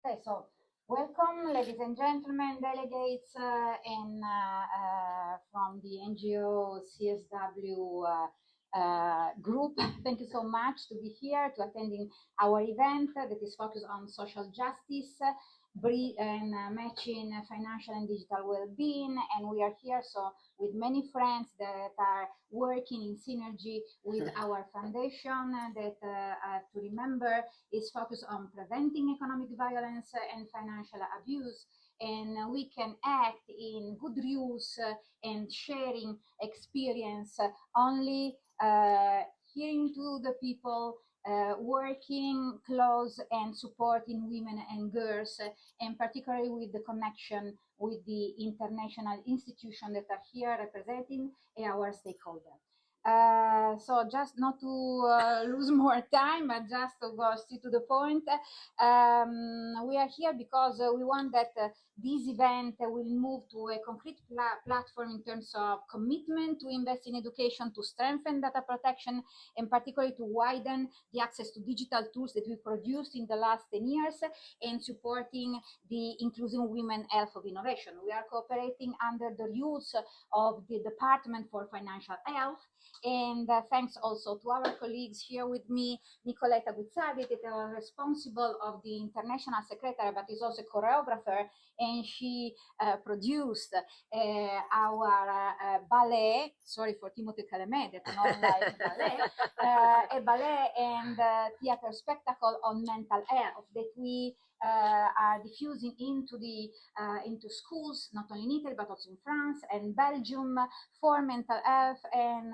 Okay, so welcome, ladies and gentlemen, delegates, and from the NGO CSW group. Thank you so much to be here, to attending our event that is focused on social justice, and matching financial and digital well-being. And we are here so with many friends that are working in synergy with our foundation that, to remember, is focused on preventing economic violence and financial abuse. And we can act in good use and sharing experience only hearing to the people, working close and supporting women and girls, and particularly with the connection with the international institutions that are here representing our stakeholders. So just not to lose more time, but just to go straight to the point, we are here because we want that this event will move to a concrete platform in terms of commitment to invest in education, to strengthen data protection, and particularly to widen the access to digital tools that we produced in the last 10 years, and supporting the inclusive women health of innovation. We are cooperating under the rules of the Department for Financial Health, and thanks also to our colleagues here with me, Nicoletta Guzzardi, that are responsible of the international secretary, but is also a choreographer, and she produced our ballet. Sorry for Timothy Calamet, that not like ballet, a ballet and theater spectacle on mental health that we are diffusing into schools, not only in Italy but also in France and Belgium, for mental health, and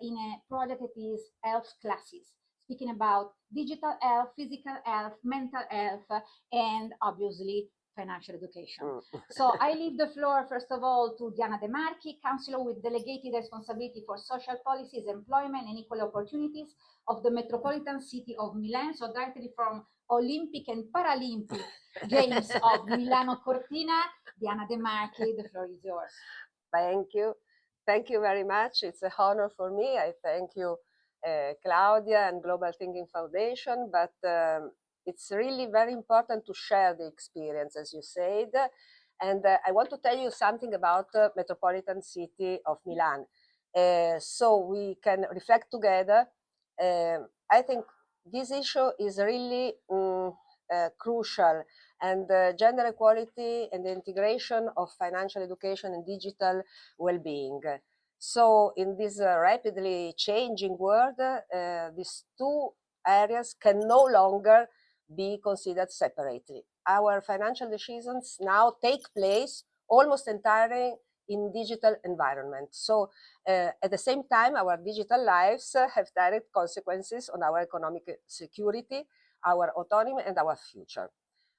in a project that is health classes, speaking about digital health, physical health, mental health, and obviously financial education. So I leave the floor, first of all, to Diana De Marchi, Councillor with Delegated Responsibility for Social Policies, Employment and Equal Opportunities of the Metropolitan City of Milan, so directly from Olympic and Paralympic Games of Milano Cortina. Diana De Marchi, the floor is yours. Thank you. Thank you very much. It's an honor for me. I thank you, Claudia and Global Thinking Foundation, but it's really very important to share the experience, as you said. And I want to tell you something about Metropolitan City of Milan. So we can reflect together. I think this issue is really crucial, and gender equality and the integration of financial education and digital well-being. So in this rapidly changing world, these two areas can no longer be considered separately. Our financial decisions now take place almost entirely in digital environment. So at the same time, our digital lives have direct consequences on our economic security, our autonomy, and our future.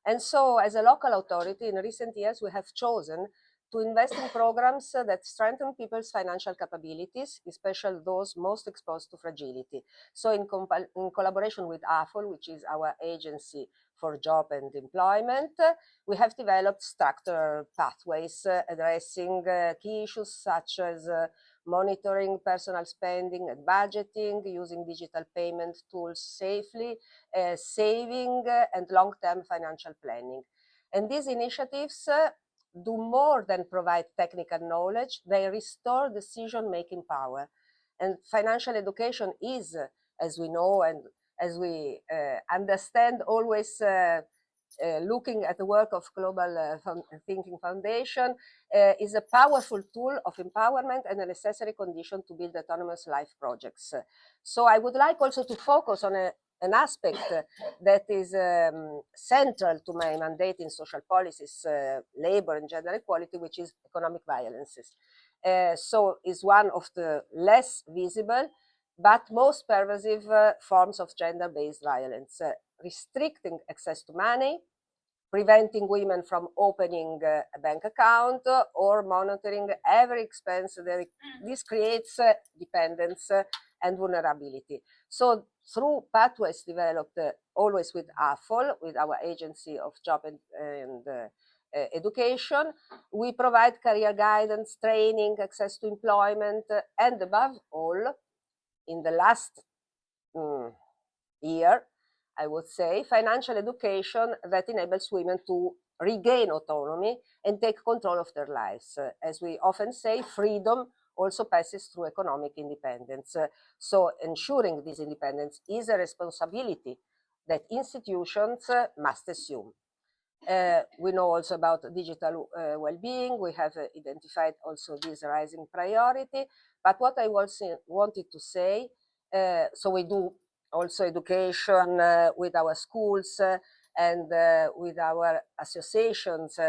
And so as a local authority, in recent years, we have chosen to invest in programs that strengthen people's financial capabilities, especially those most exposed to fragility. So in collaboration with AFOL, which is our agency for job and employment, we have developed structured pathways addressing key issues such as monitoring personal spending and budgeting, using digital payment tools safely, saving, and long-term financial planning. And these initiatives do more than provide technical knowledge, they restore decision-making power. And financial education is, as we know and as we understand, always looking at the work of Global Thinking Foundation, is a powerful tool of empowerment and a necessary condition to build autonomous life projects. So I would like also to focus on an aspect that is central to my mandate in social policies, labor and gender equality, which is economic violences. So is one of the less visible but most pervasive forms of gender-based violence, restricting access to money, preventing women from opening a bank account, or monitoring every expense. This creates dependence and vulnerability. So through pathways developed always with AFOL, with our agency of job and education, we provide career guidance, training, access to employment, and above all, in the last year, I would say, financial education that enables women to regain autonomy and take control of their lives. As we often say, freedom also passes through economic independence. So ensuring this independence is a responsibility that institutions must assume. We know also about digital well-being. We have identified also this rising priority. But what I also wanted to say, so we do also education with our schools and with our associations,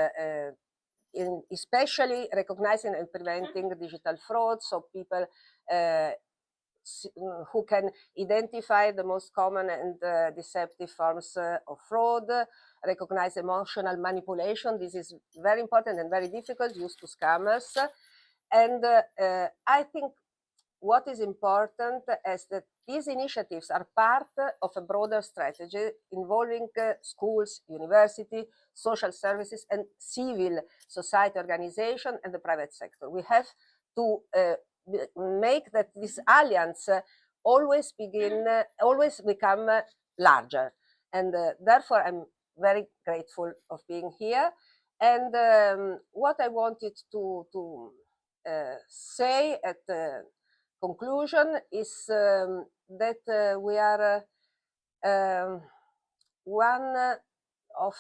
especially recognizing and preventing digital fraud, so people who can identify the most common and deceptive forms of fraud, recognize emotional manipulation. This is very important and very difficult, used to scammers. And I think what is important is that these initiatives are part of a broader strategy involving schools, university, social services, and civil society organization and the private sector. We have to make that this alliance always become larger. And therefore, I'm very grateful of being here. And what I wanted to say at the conclusion is that we are one of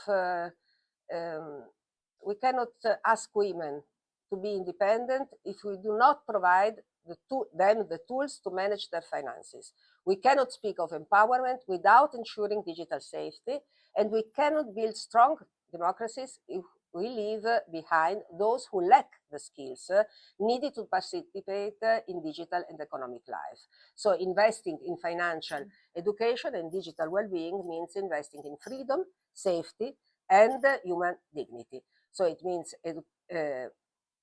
we cannot ask women to be independent if we do not provide them the tools to manage their finances. We cannot speak of empowerment without ensuring digital safety, and we cannot build strong democracies if we leave behind those who lack the skills needed to participate in digital and economic life. So investing in financial education and digital well-being means investing in freedom, safety, and human dignity. So it means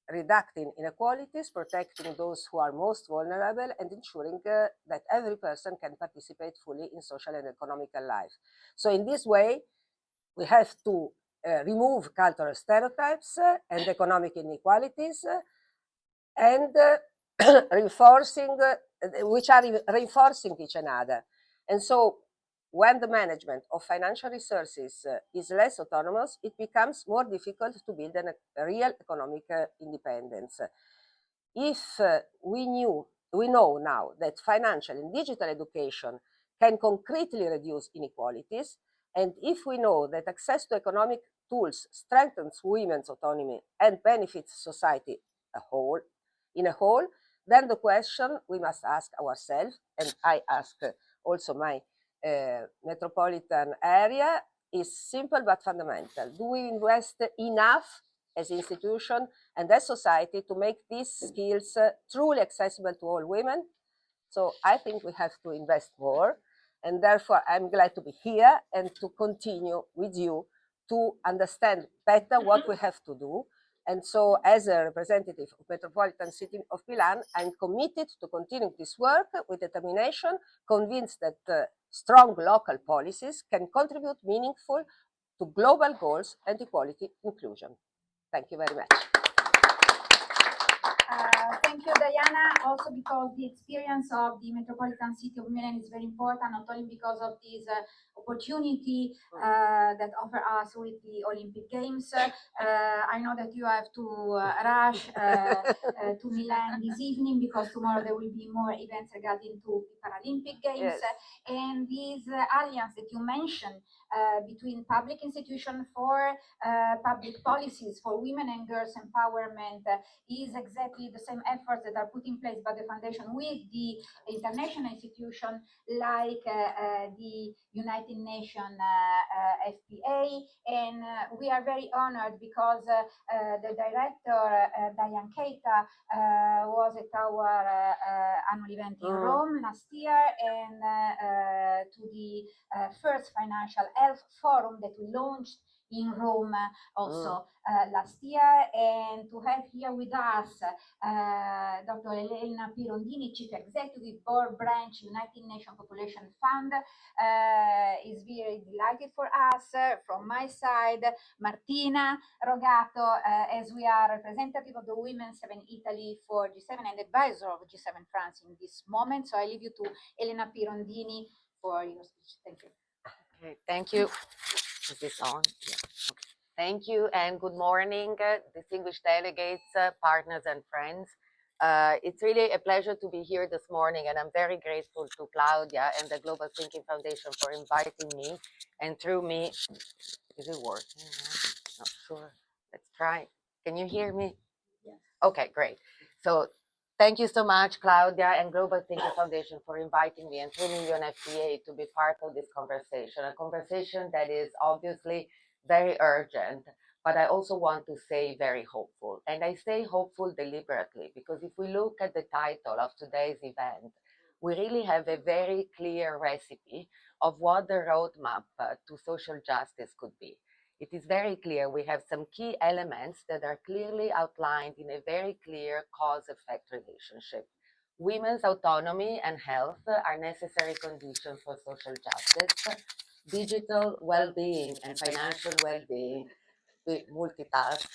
reducing inequalities, protecting those who are most vulnerable, and ensuring that every person can participate fully in social and economical life. So in this way, we have to remove cultural stereotypes and economic inequalities, and which are reinforcing each other. And so when the management of financial resources is less autonomous, it becomes more difficult to build a real economic independence. If we know now that financial and digital education can concretely reduce inequalities, and if we know that access to economic tools strengthens women's autonomy and benefits society in a whole, then the question we must ask ourselves, and I ask also my metropolitan area, is simple but fundamental. Do we invest enough as institution and as society to make these skills truly accessible to all women? So I think we have to invest more, and therefore I'm glad to be here and to continue with you to understand better what we have to do. And so as a representative of Metropolitan City of Milan, I'm committed to continue this work with determination, convinced that strong local policies can contribute meaningful to global goals and equality inclusion. Thank you very much. Thank you, Diana, also because the experience of the Metropolitan City of Milan is very important, not only because of this opportunity that offer us with the Olympic Games. I know that you have to rush to Milan this evening because tomorrow there will be more events regarding to the Paralympic Games. Yes. And this alliance that you mentioned between public institutions for public policies for women and girls empowerment is exactly the same efforts that are put in place by the foundation with the international institution like the United Nations FPA, and we are very honored because the director Diane Keita was at our annual event in Rome last year, and to the first financial health forum that we launched in Rome also last year, and to have here with us Dr. Elena Pirondini, Chief Executive Board Branch, United Nations Population Fund, is very delighted for us. From my side, Martina Rogato, as we are representative of the Women 7 Italy for G7 and advisor of G7 France in this moment. So I leave you to Elena Pirondini for your speech. Thank you. Okay, thank you. Is this on? Yeah. Okay. Thank you and good morning, distinguished delegates, partners and friends. It's really a pleasure to be here this morning, and I'm very grateful to Claudia and the Global Thinking Foundation for inviting me. And through me, is it working? Not sure. Let's try. Can you hear me? Yes. Okay, great. So thank you so much, Claudia and Global Thinking Foundation, for inviting me and through me UNFPA to be part of this conversation, a conversation that is obviously very urgent, but I also want to say very hopeful. And I say hopeful deliberately because if we look at the title of today's event, we really have a very clear recipe of what the roadmap to social justice could be. It is very clear we have some key elements that are clearly outlined in a very clear cause-effect relationship. Women's autonomy and health are necessary conditions for social justice. Digital well-being and financial well-being, we multitask.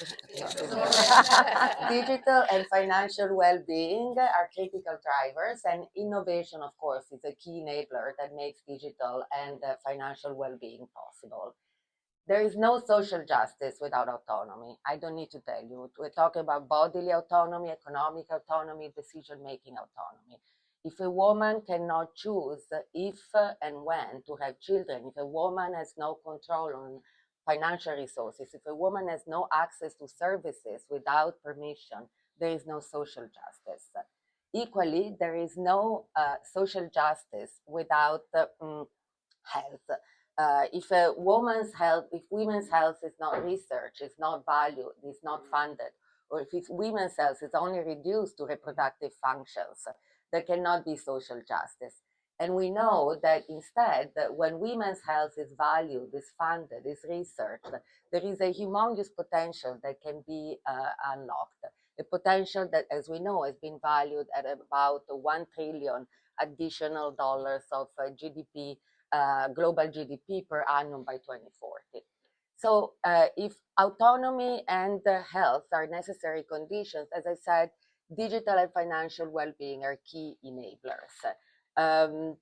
Digital and financial well-being are critical drivers, and innovation, of course, is a key enabler that makes digital and financial well-being possible. There is no social justice without autonomy. I don't need to tell you. We're talking about bodily autonomy, economic autonomy, decision-making autonomy. If a woman cannot choose if and when to have children, if a woman has no control on financial resources, if a woman has no access to services without permission, there is no social justice. Equally, there is no social justice without health. If a woman's health, if women's health is not researched, is not valued, is not funded, or if women's health is only reduced to reproductive functions, there cannot be social justice. And we know that instead, that when women's health is valued, is funded, is researched, there is a humongous potential that can be unlocked. A potential that, as we know, has been valued at about 1 trillion additional dollars of GDP, global GDP per annum by 2040. So if autonomy and health are necessary conditions, as I said, digital and financial well-being are key enablers. Um,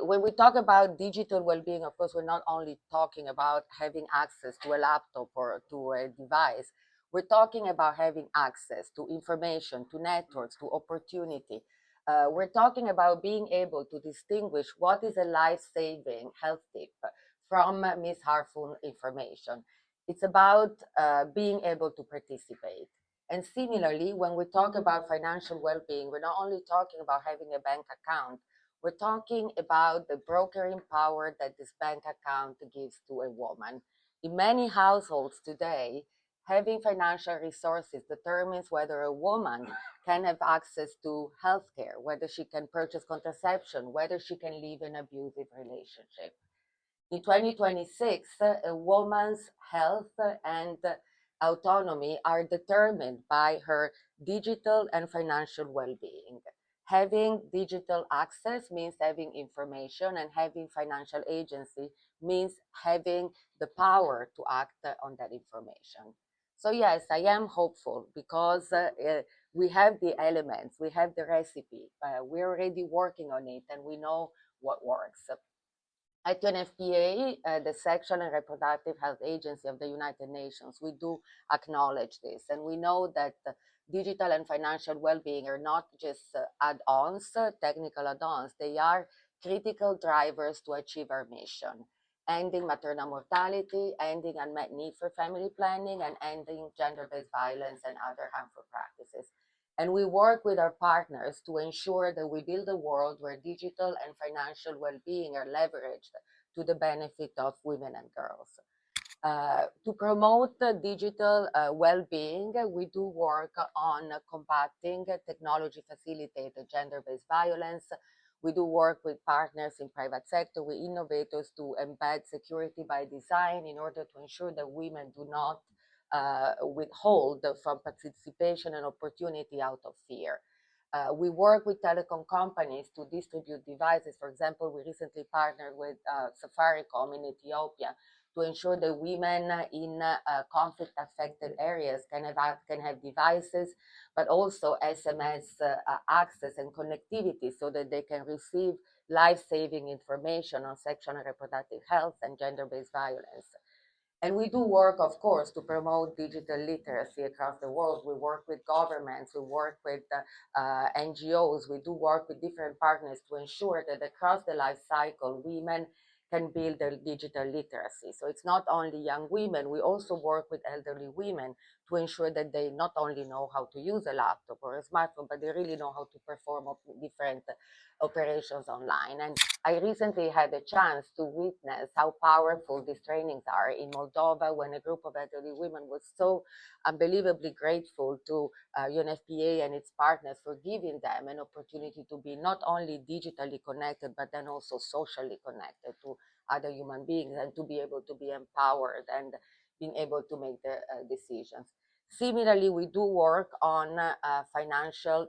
when we talk about digital well-being, of course, we're not only talking about having access to a laptop or to a device. We're talking about having access to information, to networks, to opportunity. We're talking about being able to distinguish what is a life-saving health tip from misharmful information. It's about being able to participate. And similarly, when we talk about financial well-being, we're not only talking about having a bank account, we're talking about the brokering power that this bank account gives to a woman. In many households today, having financial resources determines whether a woman can have access to healthcare, whether she can purchase contraception, whether she can leave an abusive relationship. In 2026, a woman's health and autonomy are determined by her digital and financial well-being. Having digital access means having information, and having financial agency means having the power to act on that information. So yes, I am hopeful because we have the elements, we have the recipe, we're already working on it, and we know what works. At UNFPA, the Sexual and Reproductive Health Agency of the United Nations, we do acknowledge this. And we know that digital and financial well-being are not just add-ons, technical add-ons. They are critical drivers to achieve our mission, ending maternal mortality, ending unmet need for family planning, and ending gender-based violence and other harmful practices. And we work with our partners to ensure that we build a world where digital and financial well-being are leveraged to the benefit of women and girls. To promote digital well-being, we do work on combating technology-facilitated gender-based violence. We do work with partners in private sector, with innovators to embed security by design in order to ensure that women do not withhold from participation and opportunity out of fear. We work with telecom companies to distribute devices. For example, we recently partnered with Safaricom in Ethiopia to ensure that women in conflict-affected areas can have devices, but also SMS access and connectivity so that they can receive life-saving information on sexual and reproductive health and gender-based violence. And we do work, of course, to promote digital literacy across the world. We work with governments, we work with NGOs, we do work with different partners to ensure that across the life cycle, women can build their digital literacy. So it's not only young women, we also work with elderly women to ensure that they not only know how to use a laptop or a smartphone, but they really know how to perform different operations online. And I recently had a chance to witness how powerful these trainings are in Moldova, when a group of elderly women was so unbelievably grateful to UNFPA and its partners for giving them an opportunity to be not only digitally connected, but then also socially connected to other human beings, and to be able to be empowered and being able to make the decisions. Similarly, we do work on financial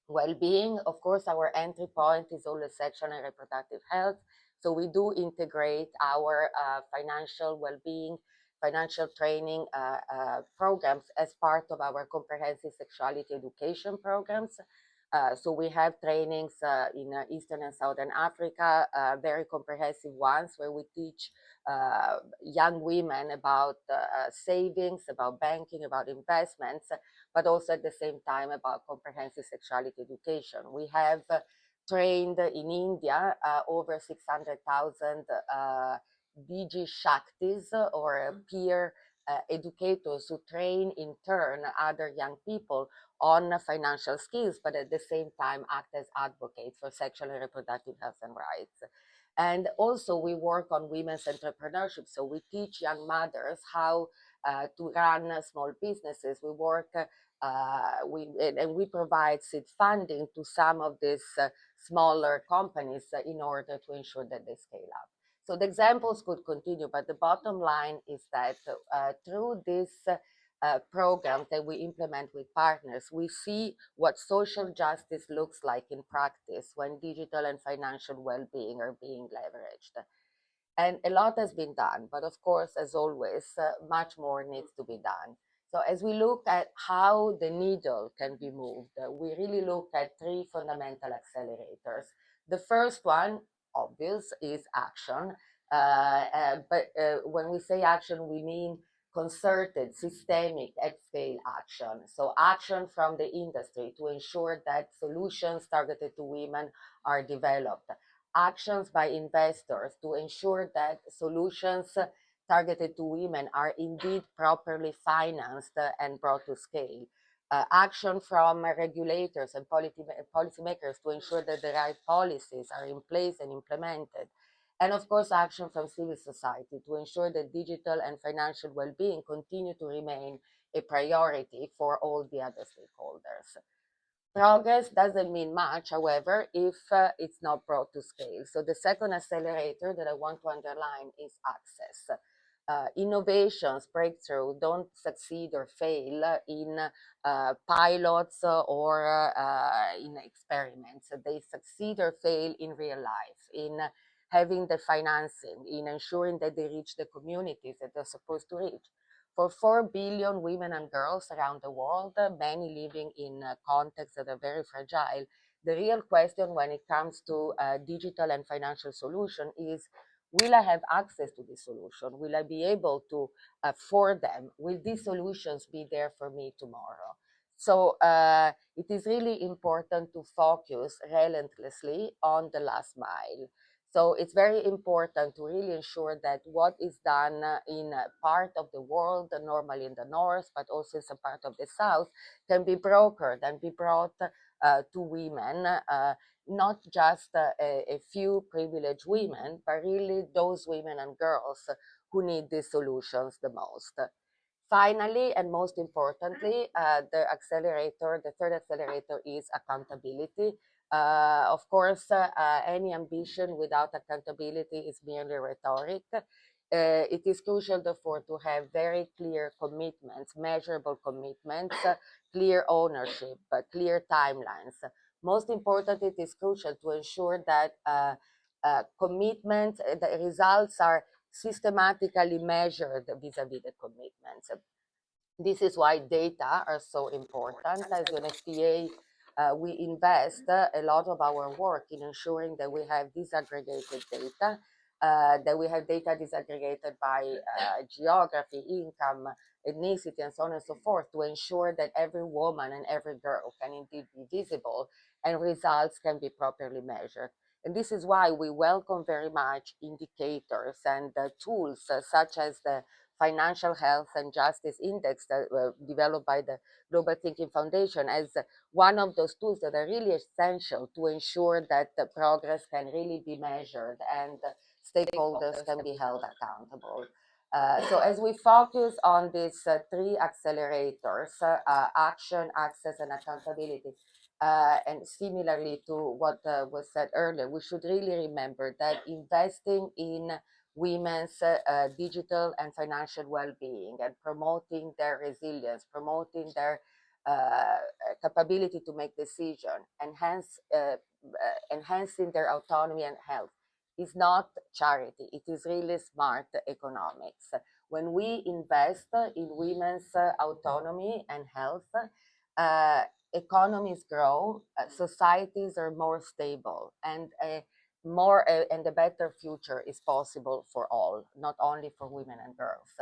well-being. Of course, our entry point is always sexual and reproductive health. So we do integrate our financial well-being, financial training programs as part of our comprehensive sexuality education programs. So we have trainings in Eastern and Southern Africa, very comprehensive ones, where we teach young women about savings, about banking, about investments, but also at the same time about comprehensive sexuality education. We have trained in India over 600,000 DG Shaktis, or peer educators, who train in turn other young people on financial skills, but at the same time act as advocates for sexual and reproductive health and rights. And also we work on women's entrepreneurship. So we teach young mothers how to run small businesses. We work and we provide seed funding to some of these smaller companies in order to ensure that they scale up. So the examples could continue, but the bottom line is that through this program that we implement with partners, we see what social justice looks like in practice when digital and financial well-being are being leveraged. And a lot has been done, but of course, as always, much more needs to be done. So as we look at how the needle can be moved, we really look at three fundamental accelerators. The first one, obvious, is action. But when we say action, we mean concerted, systemic, at-scale action. So action from the industry to ensure that solutions targeted to women are developed. Actions by investors to ensure that solutions targeted to women are indeed properly financed and brought to scale. Action from regulators and policymakers to ensure that the right policies are in place and implemented. And of course, action from civil society to ensure that digital and financial well-being continue to remain a priority for all the other stakeholders. Progress doesn't mean much, however, if it's not brought to scale. So the second accelerator that I want to underline is access. Innovations, breakthrough don't succeed or fail in pilots or in experiments. They succeed or fail in real life, in having the financing, in ensuring that they reach the communities that they're supposed to reach. For 4 billion women and girls around the world, many living in contexts that are very fragile, the real question when it comes to digital and financial solution is, will I have access to this solution? Will I be able to afford them? Will these solutions be there for me tomorrow? So it is really important to focus relentlessly on the last mile. So it's very important to really ensure that what is done in part of the world, normally in the north, but also in some part of the south, can be brokered and be brought to women, not just a few privileged women, but really those women and girls who need these solutions the most. Finally, and most importantly, the third accelerator is accountability. Of course, any ambition without accountability is merely rhetoric. It is crucial, therefore, to have very clear commitments, measurable commitments, clear ownership, clear timelines. Most important, it is crucial to ensure that commitments, the results are systematically measured vis-a-vis the commitments. This is why data are so important. As UNFPA we invest a lot of our work in ensuring that we have disaggregated data, that we have data disaggregated by geography, income, ethnicity, and so on and so forth, to ensure that every woman and every girl can indeed be visible and results can be properly measured. And this is why we welcome very much indicators and tools such as the Financial Health and Justice Index that were developed by the Global Thinking Foundation as one of those tools that are really essential to ensure that the progress can really be measured and stakeholders can be held accountable. So as we focus on these three accelerators, action, access, and accountability, and similarly to what was said earlier, we should really remember that investing in women's digital and financial well-being and promoting their resilience, promoting their capability to make decisions, enhancing their autonomy and health is not charity. It is really smart economics. When we invest in women's autonomy and health, economies grow, societies are more stable, and and a better future is possible for all, not only for women and girls.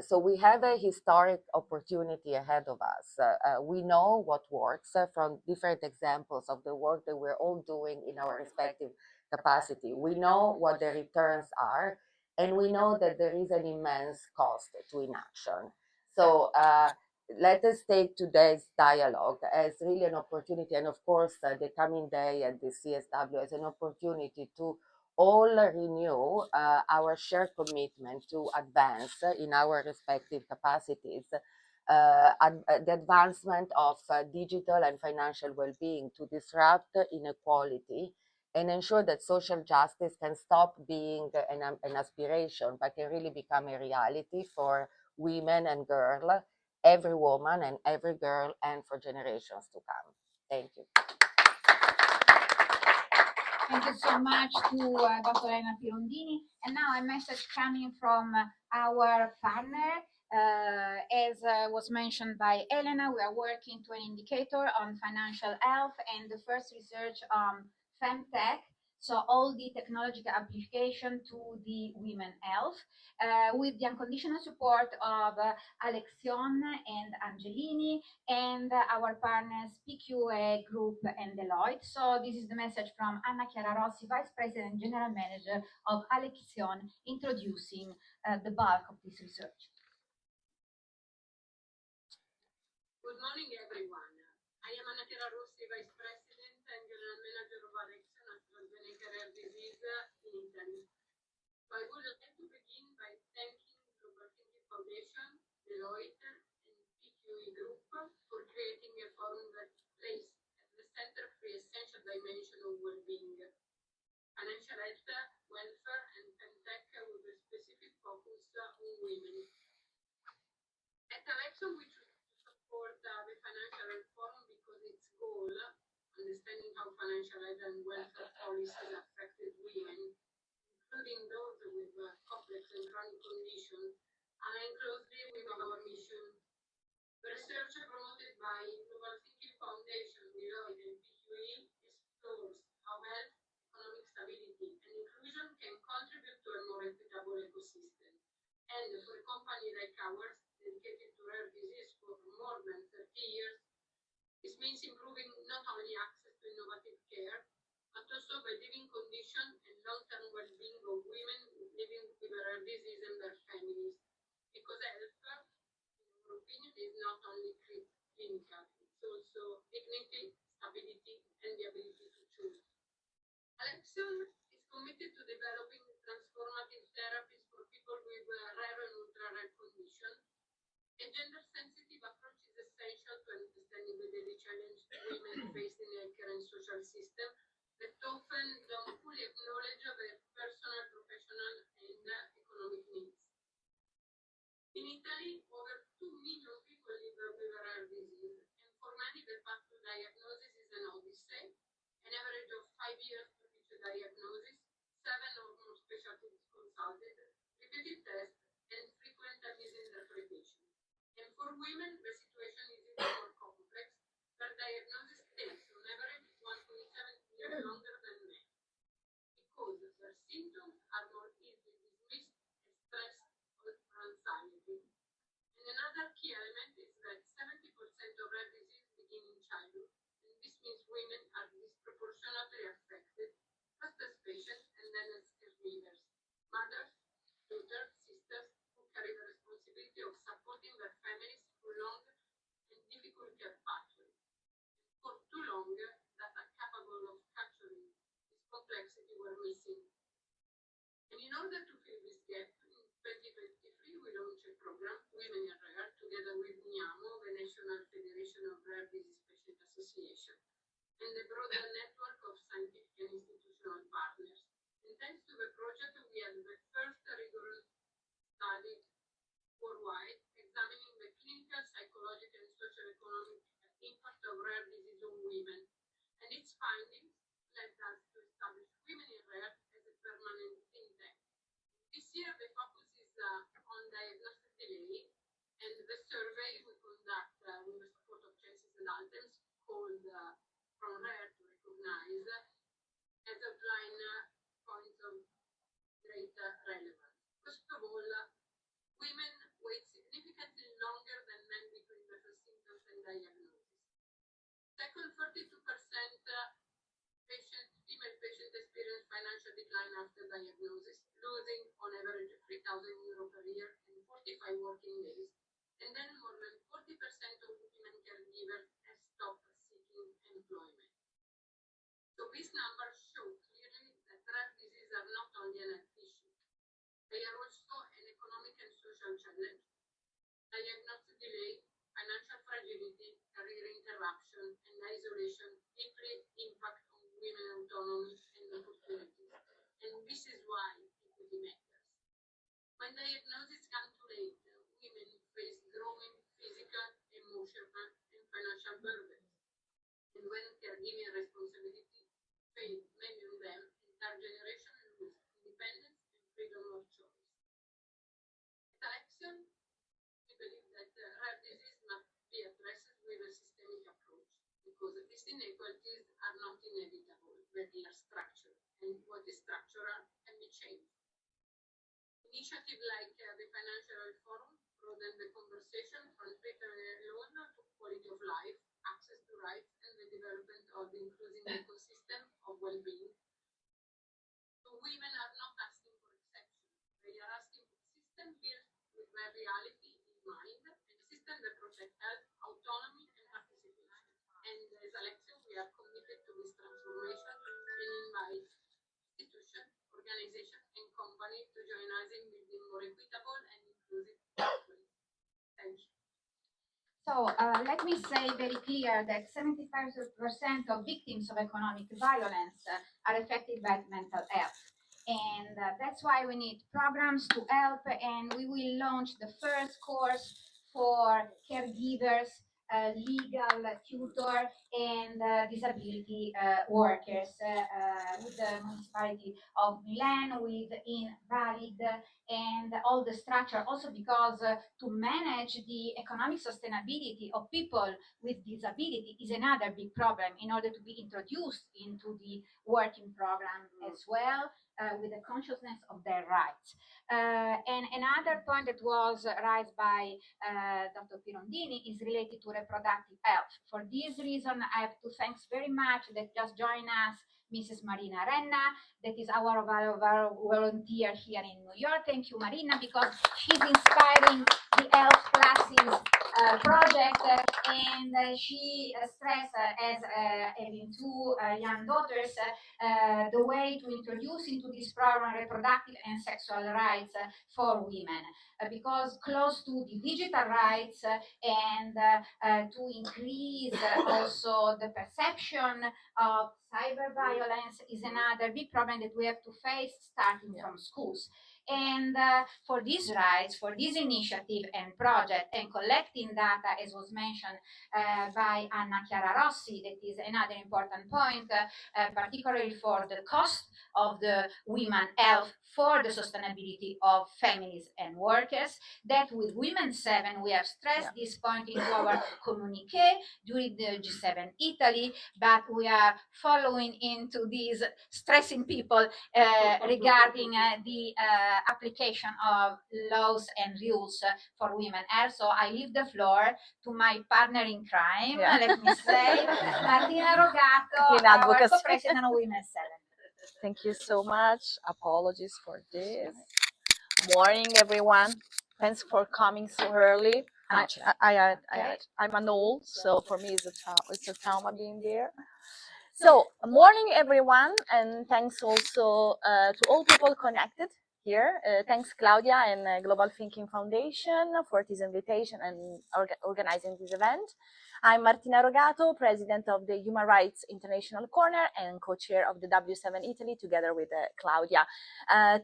So we have a historic opportunity ahead of us. We know what works from different examples of the work that we're all doing in our respective capacity. We know what the returns are, and we know that there is an immense cost to inaction. So let us take today's dialogue as really an opportunity, and of course the coming day at the CSW as an opportunity to all renew our shared commitment to advance in our respective capacities the advancement of digital and financial well-being to disrupt inequality and ensure that social justice can stop being an aspiration, but can really become a reality for women and girls, every woman and every girl, and for generations to come. Thank you. Thank you so much to Dr. Elena Pirondini. And now a message coming from our partner. As was mentioned by Elena, we are working to an indicator on financial health and the first research on femtech, so all the technological application to the women health, with the unconditional support of Alexion and Angelini and our partners PQA Group and Deloitte. So this is the message from Anna Chiara Rossi, Vice President General Manager of Alexion, introducing the bulk of this research. Good morning, everyone. I am Anna Chiara Rossi, Vice President and General Manager of Alexion, AstraZeneca Rare Disease in Italy. So I would like to begin by thanking Global Thinking Foundation, Deloitte, and PQE Group for creating a forum that places at the center three essential dimensions of well-being: financial health, welfare, and femtech, with a specific focus on women. At Alexion, we choose to support the financial health forum because its goal, understanding how financial health and welfare policies affected women, including those with complex and chronic conditions, align closely with our mission. The research promoted by Global Thinking Foundation, Deloitte, and PQE explores how health, economic stability, and inclusion can contribute to a more equitable ecosystem. And for a company like ours, dedicated to rare disease for more than 30 years, this means improving not only access to innovative care, but also the living condition and long-term well-being of women living with rare disease and their families. Because health, in our opinion, is not only clinical, it's also dignity, stability, and the ability to choose. Alexion is committed to developing transformative therapies for people with rare and ultra-rare conditions. A gender-sensitive approach is essential to understanding the daily challenge women face in the healthcare and social system that often don't fully acknowledge their personal, professional, and economic needs. In Italy, over 2 million people live with rare disease, and for many, the path to diagnosis is an odyssey. An average of 5 years to reach a diagnosis, 7 or more specialties consulted, repeated tests, and frequent misinterpretation. And for women, the situation is even more complex, where diagnosis takes on average 1.7 years longer than men because their symptoms are more easily dismissed as stress or anxiety. And another key element is that 70% of rare disease begin in childhood, and this means women are disproportionately affected, first as patients and then as caregivers, mothers, daughters, sisters, who carry the responsibility of supporting their families through long and difficult care pathways. For too long, that are capable of capturing this complexity were missing. And in order to fill this gap, in 2023 we launched a program, Women in Rare, together with NIAMO, the National Federation of Rare Disease Patient Association, and a broader network of scientific and institutional partners. And thanks to the project, we had the first rigorous study worldwide examining the clinical, psychological, and socio-economic impact of rare disease on women. And its findings led us to establish Women in Rare as a permanent think tank. This year, the focus is on diagnostic delay, and the survey we conduct with the support of Chances and Items, called From Rare to Recognize, has outlined points of great relevance. First of all, women wait significantly longer than men between the first symptoms and diagnosis. Second, 42% female patients experience financial decline after diagnosis, losing on average €3,000 per year in 45 working days. And then more than 40% of women caregivers have stopped seeking employment. So these numbers show clearly that rare diseases are not only an health issue, they are also an economic and social challenge. Diagnostic delay, financial fragility, career interruption, and isolation deeply impact on women's autonomy and opportunities. And this is why equity matters. When diagnoses come too late, women face growing physical, emotional, and financial burdens. And when caregiving responsibility fails many of them, entire generation lose independence and freedom of choice. At Action, we believe that rare disease must be addressed with a systemic approach, because these inequalities are not inevitable, but they are structural, and what is structural can be changed. Initiatives like the Financial Health Forum broaden the conversation from treatment alone to quality of life, access to rights, and the development of the inclusive ecosystem of well-being. So women are not asking for exceptions, they are asking for a system built with their reality in mind, and a system that protects health, autonomy, and participation. And as Alexia, we are committed to this transformation and invite institutions, organizations, and companies to join us in building more equitable and inclusive pathways. Thank you. So let me say very clear that 75% of victims of economic violence are affected by mental health. And that's why we need programs to help, and we will launch the first course for caregivers, legal tutor, and disability workers with the municipality of Milan, with Invalid, and all the structure, also because to manage the economic sustainability of people with disability is another big problem in order to be introduced into the working program as well, with the consciousness of their rights. And another point that was raised by Dr. Pirondini is related to reproductive health. For this reason, I have to thank very much that just joined us Mrs. Marina Renna, that is our volunteer here in New York. Thank you, Marina, because she's inspiring the Health Classes project, and she stressed, as having two young daughters, the way to introduce into this program reproductive and sexual rights for women, because close to the digital rights and to increase also the perception of cyber violence is another big problem that we have to face starting from schools. And for these rights, for this initiative and project, and collecting data, as was mentioned by Anna Chiara Rossi, that is another important point, particularly for the cost of the women health for the sustainability of families and workers, that with Women 7, we have stressed this point into our communique during the G7 Italy, but we are following into these stressing people regarding the application of laws and rules for women health. So I leave the floor to my partner in crime, let me say, Martina Rogato, our co-president of Women 7. Thank you so much. Apologies for this. Morning, everyone. Thanks for coming so early. I'm an old, so for me it's a trauma being there. So, morning, everyone, and thanks also to all people connected here. Thanks, Claudia and Global Thinking Foundation for this invitation and organizing this event. I'm Martina Rogato, president of the Human Rights International Corner and co-chair of the W7 Italy, together with Claudia.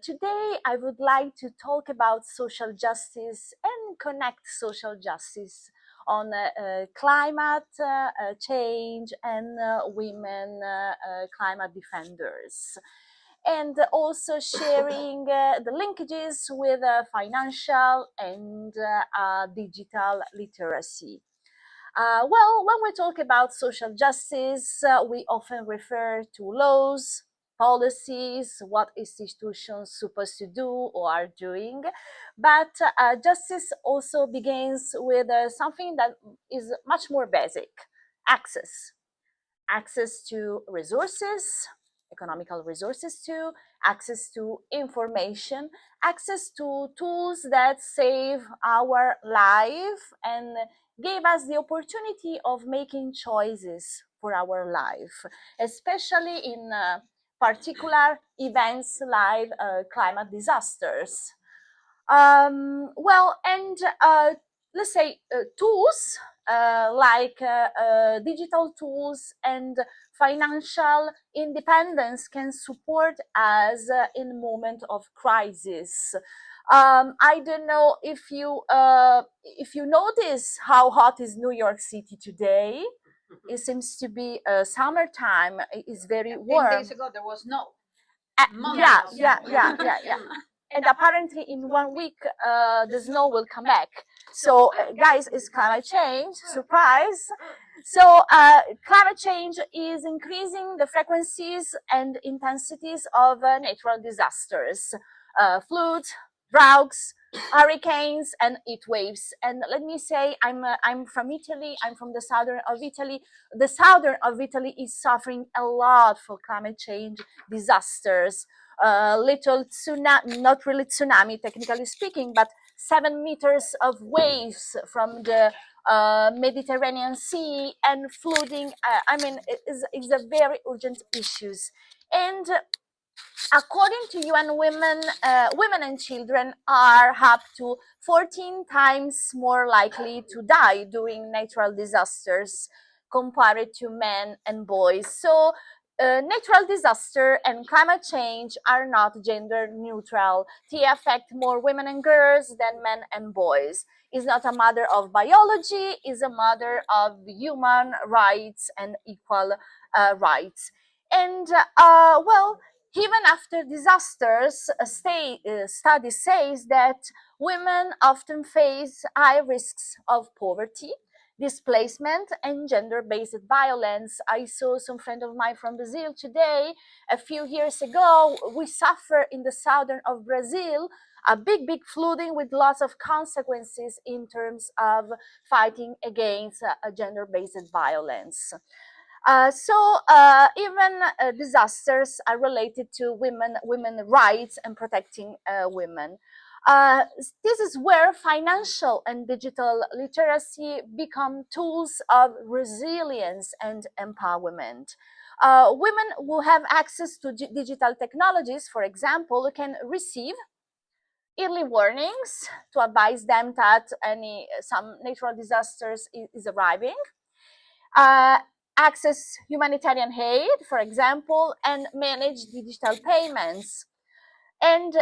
Today, I would like to talk about social justice and connect social justice on climate change and women climate defenders, and also sharing the linkages with financial and digital literacy. Well, when we talk about social justice, we often refer to laws, policies, what institutions supposed to do or are doing. But justice also begins with something that is much more basic: access. Access to resources, economical resources too, access to information, access to tools that save our life and gave us the opportunity of making choices for our life, especially in particular events like climate disasters. Let's say tools like digital tools and financial independence can support us in moment of crisis. I don't know if you notice how hot is New York City today. It seems to be summertime. It's very warm. 10 days ago there was snow. Yeah. And apparently in 1 week the snow will come back. So guys, it's climate change, surprise. So climate change is increasing the frequencies and intensities of natural disasters, floods, droughts, hurricanes, and heat waves. And let me say, I'm from Italy. I'm from the southern of Italy. The southern of Italy is suffering a lot for climate change disasters. Little tsunami, not really tsunami technically speaking, but 7 meters of waves from the Mediterranean Sea and flooding. I mean, it's a very urgent issues. And according to UN Women, women and children are up to 14 times more likely to die during natural disasters compared to men and boys. So natural disaster and climate change are not gender neutral. They affect more women and girls than men and boys. It's not a matter of biology, it's a matter of human rights and equal rights. And even after disasters, a study says that women often face high risks of poverty, displacement, and gender-based violence. I saw some friend of mine from Brazil today. A few years ago, we suffered in the southern of Brazil a big flooding with lots of consequences in terms of fighting against gender-based violence. Even disasters are related to women rights and protecting women. This is where financial and digital literacy become tools of resilience and empowerment. Women who have access to digital technologies, for example, can receive early warnings to advise them that some natural disasters is arriving. Access humanitarian aid, for example, and manage digital payments. And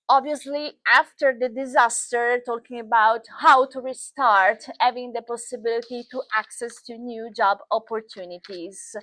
obviously, after the disaster, talking about how to restart, having the possibility to access to new job opportunities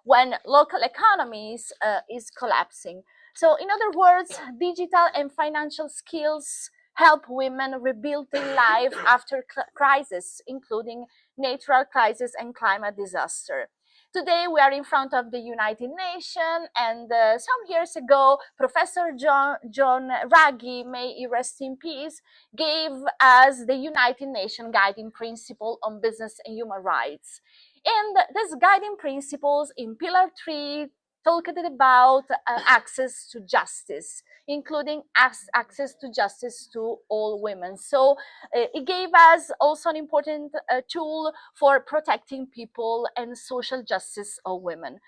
when local economies is collapsing. So in other words, digital and financial skills help women rebuild their life after crisis, including natural crisis and climate disaster. Today we are in front of the United Nations, and some years ago, Professor John Ruggie, may he rest in peace, gave us the United Nations guiding principle on business and human rights. And these guiding principles in Pillar 3 talked about access to justice, including access to justice to all women. So it gave us also an important tool for protecting people and social justice of women.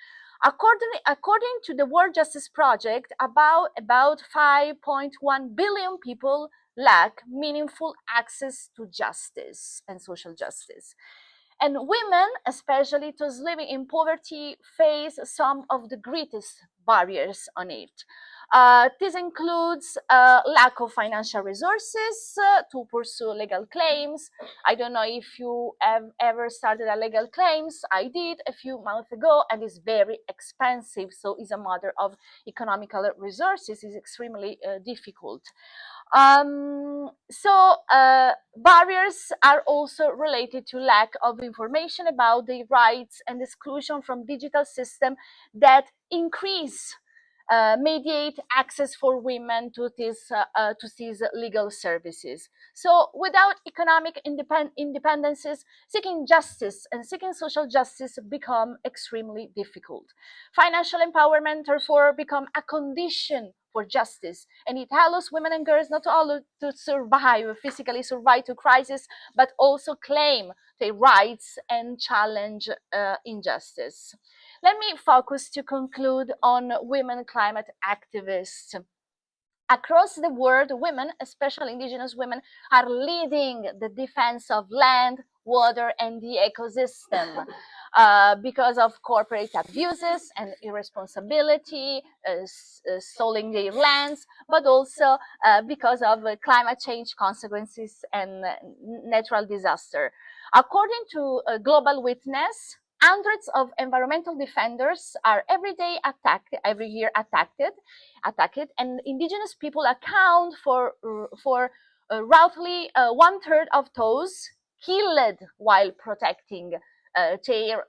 According to the World Justice Project, about 5.1 billion people lack meaningful access to justice and social justice. And women, especially those living in poverty, face some of the greatest barriers on it. This includes lack of financial resources to pursue legal claims. I don't know if you have ever started a legal claims. I did a few months ago, and it's very expensive. So it's a matter of economical resources. It's extremely difficult. Barriers are also related to lack of information about the rights and exclusion from digital system that increase mediate access for women to these legal services. So without economic independences, seeking justice and seeking social justice become extremely difficult. Financial empowerment, therefore, become a condition for justice, and it allows women and girls not only to survive, physically survive to crisis, but also claim their rights and challenge injustice. Let me focus to conclude on women climate activists. Across the world, women, especially indigenous women, are leading the defense of land, water, and the ecosystem because of corporate abuses and irresponsibility, stalling their lands, but also because of climate change consequences and natural disaster. According to Global Witness, hundreds of environmental defenders are every year attacked, and indigenous people account for roughly 1/3 of those killed while protecting their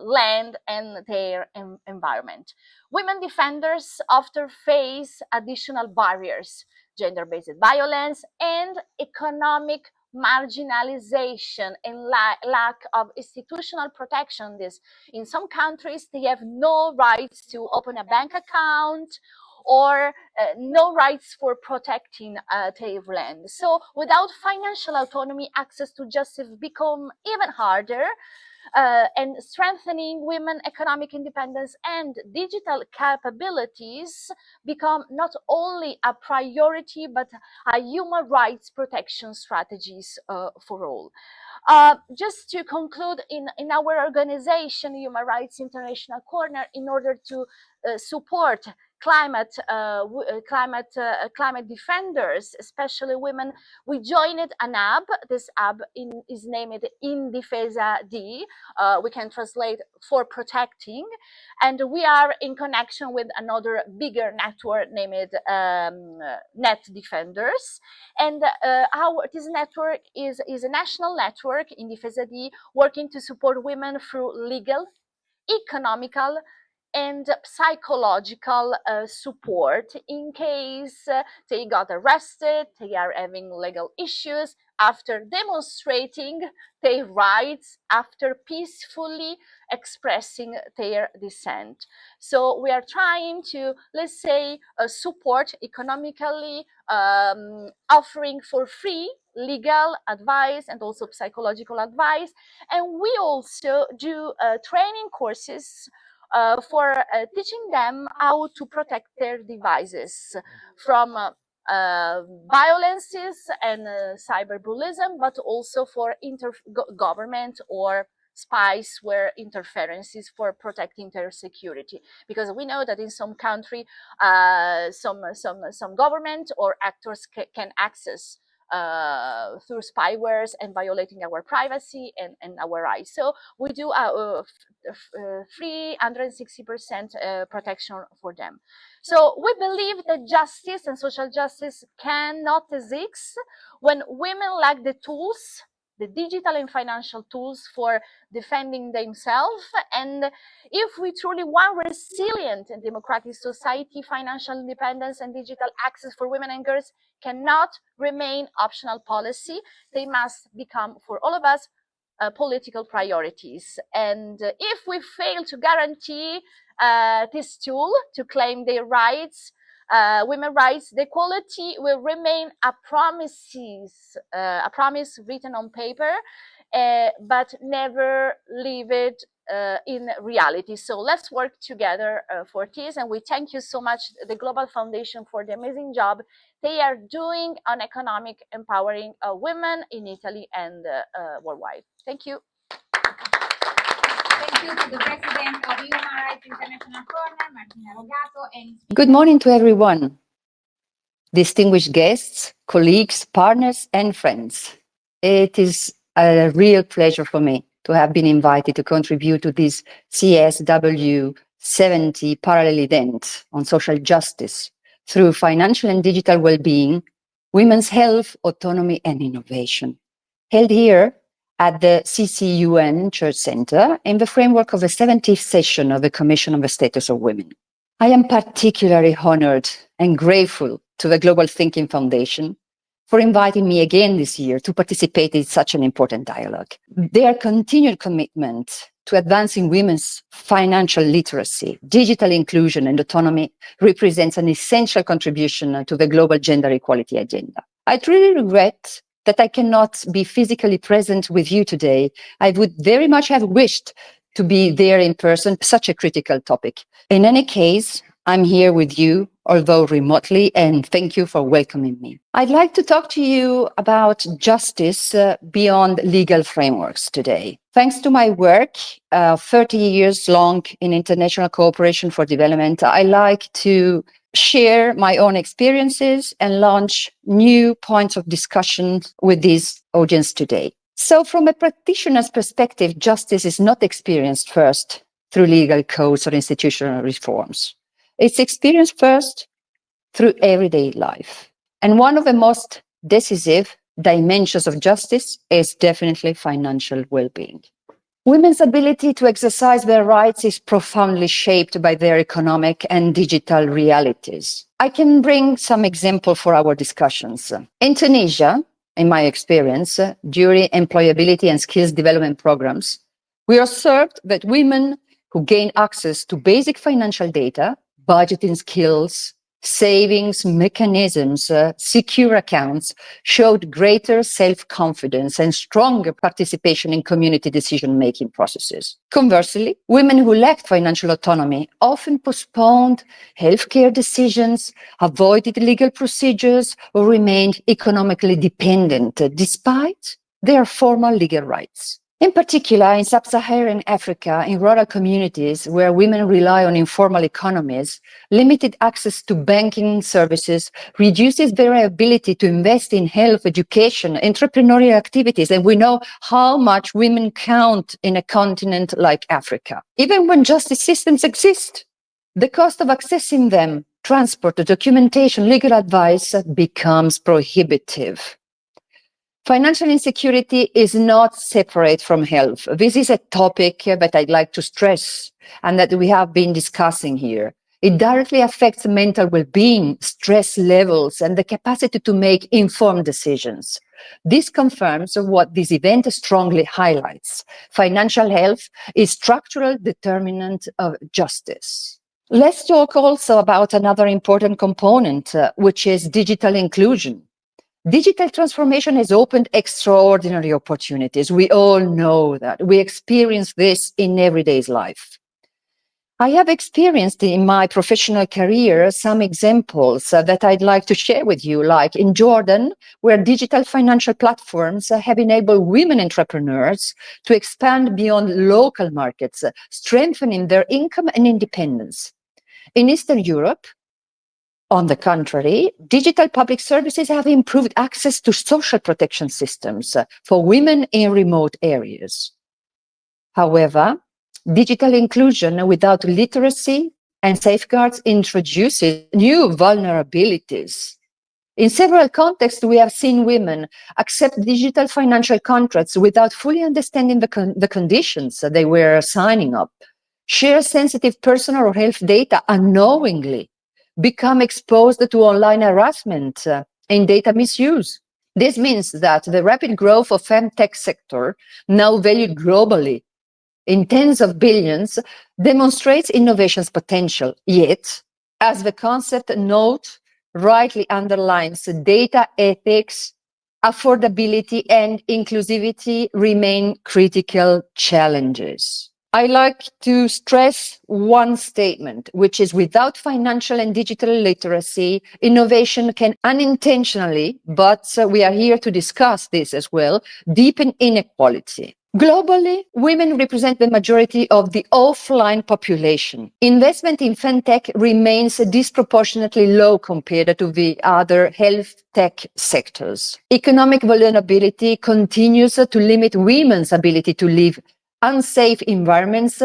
land and their environment. Women defenders often face additional barriers, gender-based violence, and economic marginalization and lack of institutional protection. In some countries, they have no rights to open a bank account or no rights for protecting their land. So without financial autonomy, access to justice become even harder. And strengthening women economic independence and digital capabilities become not only a priority, but a human rights protection strategies for all. Just to conclude, in our organization, Human Rights International Corner, in order to support climate defenders, especially women, we joined an app. This app is named UnPlaza. We can translate for protecting, and we are in connection with another bigger network named Net Defenders. And this network is a national network in UnPlaza, working to support women through legal, economical, and psychological support in case they got arrested, they are having legal issues after demonstrating their rights, after peacefully expressing their dissent. So we are trying to, let's say, support economically, offering for free legal advice and also psychological advice. And we also do training courses for teaching them how to protect their devices from violences and cyberbullying, but also for government or spies were interferences for protecting their security, because we know that in some country, some government or actors can access through spywares and violating our privacy and our rights. So we do 360% protection for them. So we believe that justice and social justice cannot exist when women lack the tools, the digital and financial tools for defending themselves. And if we truly want resilient and democratic society, financial independence and digital access for women and girls cannot remain optional policy. They must become, for all of us, political priorities. And if we fail to guarantee this tool to claim their rights, women's rights, the equality will remain a promise written on paper, but never leave it in reality. So let's work together for this. And we thank you so much, the Global Foundation, for the amazing job they are doing on economic empowering women in Italy and worldwide. Thank you. Thank you to the President of Human Rights International Corner, Martina Rogato, and Good morning to everyone, distinguished guests, colleagues, partners, and friends. It is a real pleasure for me to have been invited to contribute to this CSW 70 parallel event on social justice through financial and digital well-being, women's health, autonomy, and innovation, held here at the CCUN Church Center in the framework of the 70th session of the Commission on the Status of Women. I am particularly honored and grateful to the Global Thinking Foundation for inviting me again this year to participate in such an important dialogue. Their continued commitment to advancing women's financial literacy, digital inclusion, and autonomy represents an essential contribution to the global gender equality agenda. I truly regret that I cannot be physically present with you today. I would very much have wished to be there in person, such a critical topic. In any case, I'm here with you, although remotely, and thank you for welcoming me. I'd like to talk to you about justice beyond legal frameworks today. Thanks to my work, 30 years long in international cooperation for development, I like to share my own experiences and launch new points of discussion with this audience today. So from a practitioner's perspective, justice is not experienced first through legal codes or institutional reforms. It's experienced first through everyday life. And one of the most decisive dimensions of justice is definitely financial well-being. Women's ability to exercise their rights is profoundly shaped by their economic and digital realities. I can bring some examples for our discussions. In Tunisia, in my experience, during employability and skills development programs, we observed that women who gain access to basic financial data, budgeting skills, savings mechanisms, secure accounts, showed greater self-confidence and stronger participation in community decision-making processes. Conversely, women who lacked financial autonomy often postponed healthcare decisions, avoided legal procedures, or remained economically dependent despite their formal legal rights. In particular, in sub-Saharan Africa, in rural communities where women rely on informal economies, limited access to banking services reduces their ability to invest in health, education, entrepreneurial activities, and we know how much women count in a continent like Africa. Even when justice systems exist, the cost of accessing them, transport, documentation, legal advice becomes prohibitive. Financial insecurity is not separate from health. This is a topic that I'd like to stress and that we have been discussing here. It directly affects mental well-being, stress levels, and the capacity to make informed decisions. This confirms what this event strongly highlights. Financial health is structural determinant of justice. Let's talk also about another important component, which is digital inclusion. Digital transformation has opened extraordinary opportunities. We all know that. We experience this in everyday life. I have experienced in my professional career some examples that I'd like to share with you, like in Jordan, where digital financial platforms have enabled women entrepreneurs to expand beyond local markets, strengthening their income and independence. In Eastern Europe, on the contrary, digital public services have improved access to social protection systems for women in remote areas. However, digital inclusion without literacy and safeguards introduces new vulnerabilities. In several contexts, we have seen women accept digital financial contracts without fully understanding the conditions they were signing up, share sensitive personal or health data unknowingly, become exposed to online harassment and data misuse. This means that the rapid growth of femtech sector, now valued globally in tens of billions, demonstrates innovation's potential. Yet, as the concept note rightly underlines, data ethics, affordability, and inclusivity remain critical challenges. I like to stress one statement, which is without financial and digital literacy, innovation can unintentionally, but we are here to discuss this as well, deepen inequality. Globally, women represent the majority of the offline population. Investment in fintech remains disproportionately low compared to the other health tech sectors. Economic vulnerability continues to limit women's ability to live unsafe environments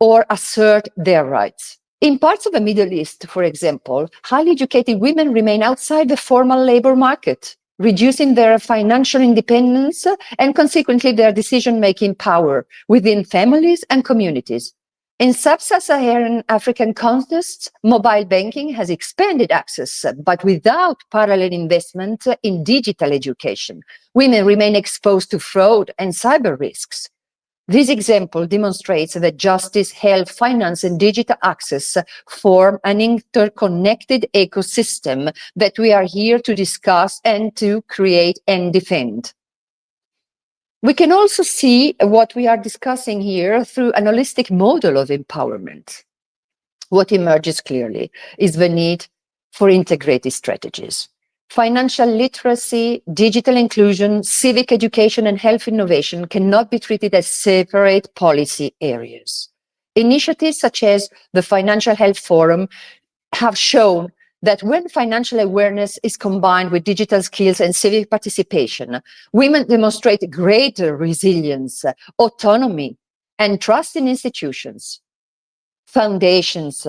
or assert their rights. In parts of the Middle East, for example, highly educated women remain outside the formal labor market, reducing their financial independence and consequently their decision-making power within families and communities. In sub-Saharan African contexts, mobile banking has expanded access, but without parallel investment in digital education, women remain exposed to fraud and cyber risks. This example demonstrates that justice, health, finance, and digital access form an interconnected ecosystem that we are here to discuss and to create and defend. We can also see what we are discussing here through an holistic model of empowerment. What emerges clearly is the need for integrated strategies. Financial literacy, digital inclusion, civic education, and health innovation cannot be treated as separate policy areas. Initiatives such as the Financial Health Forum have shown that when financial awareness is combined with digital skills and civic participation, women demonstrate greater resilience, autonomy, and trust in institutions. Foundations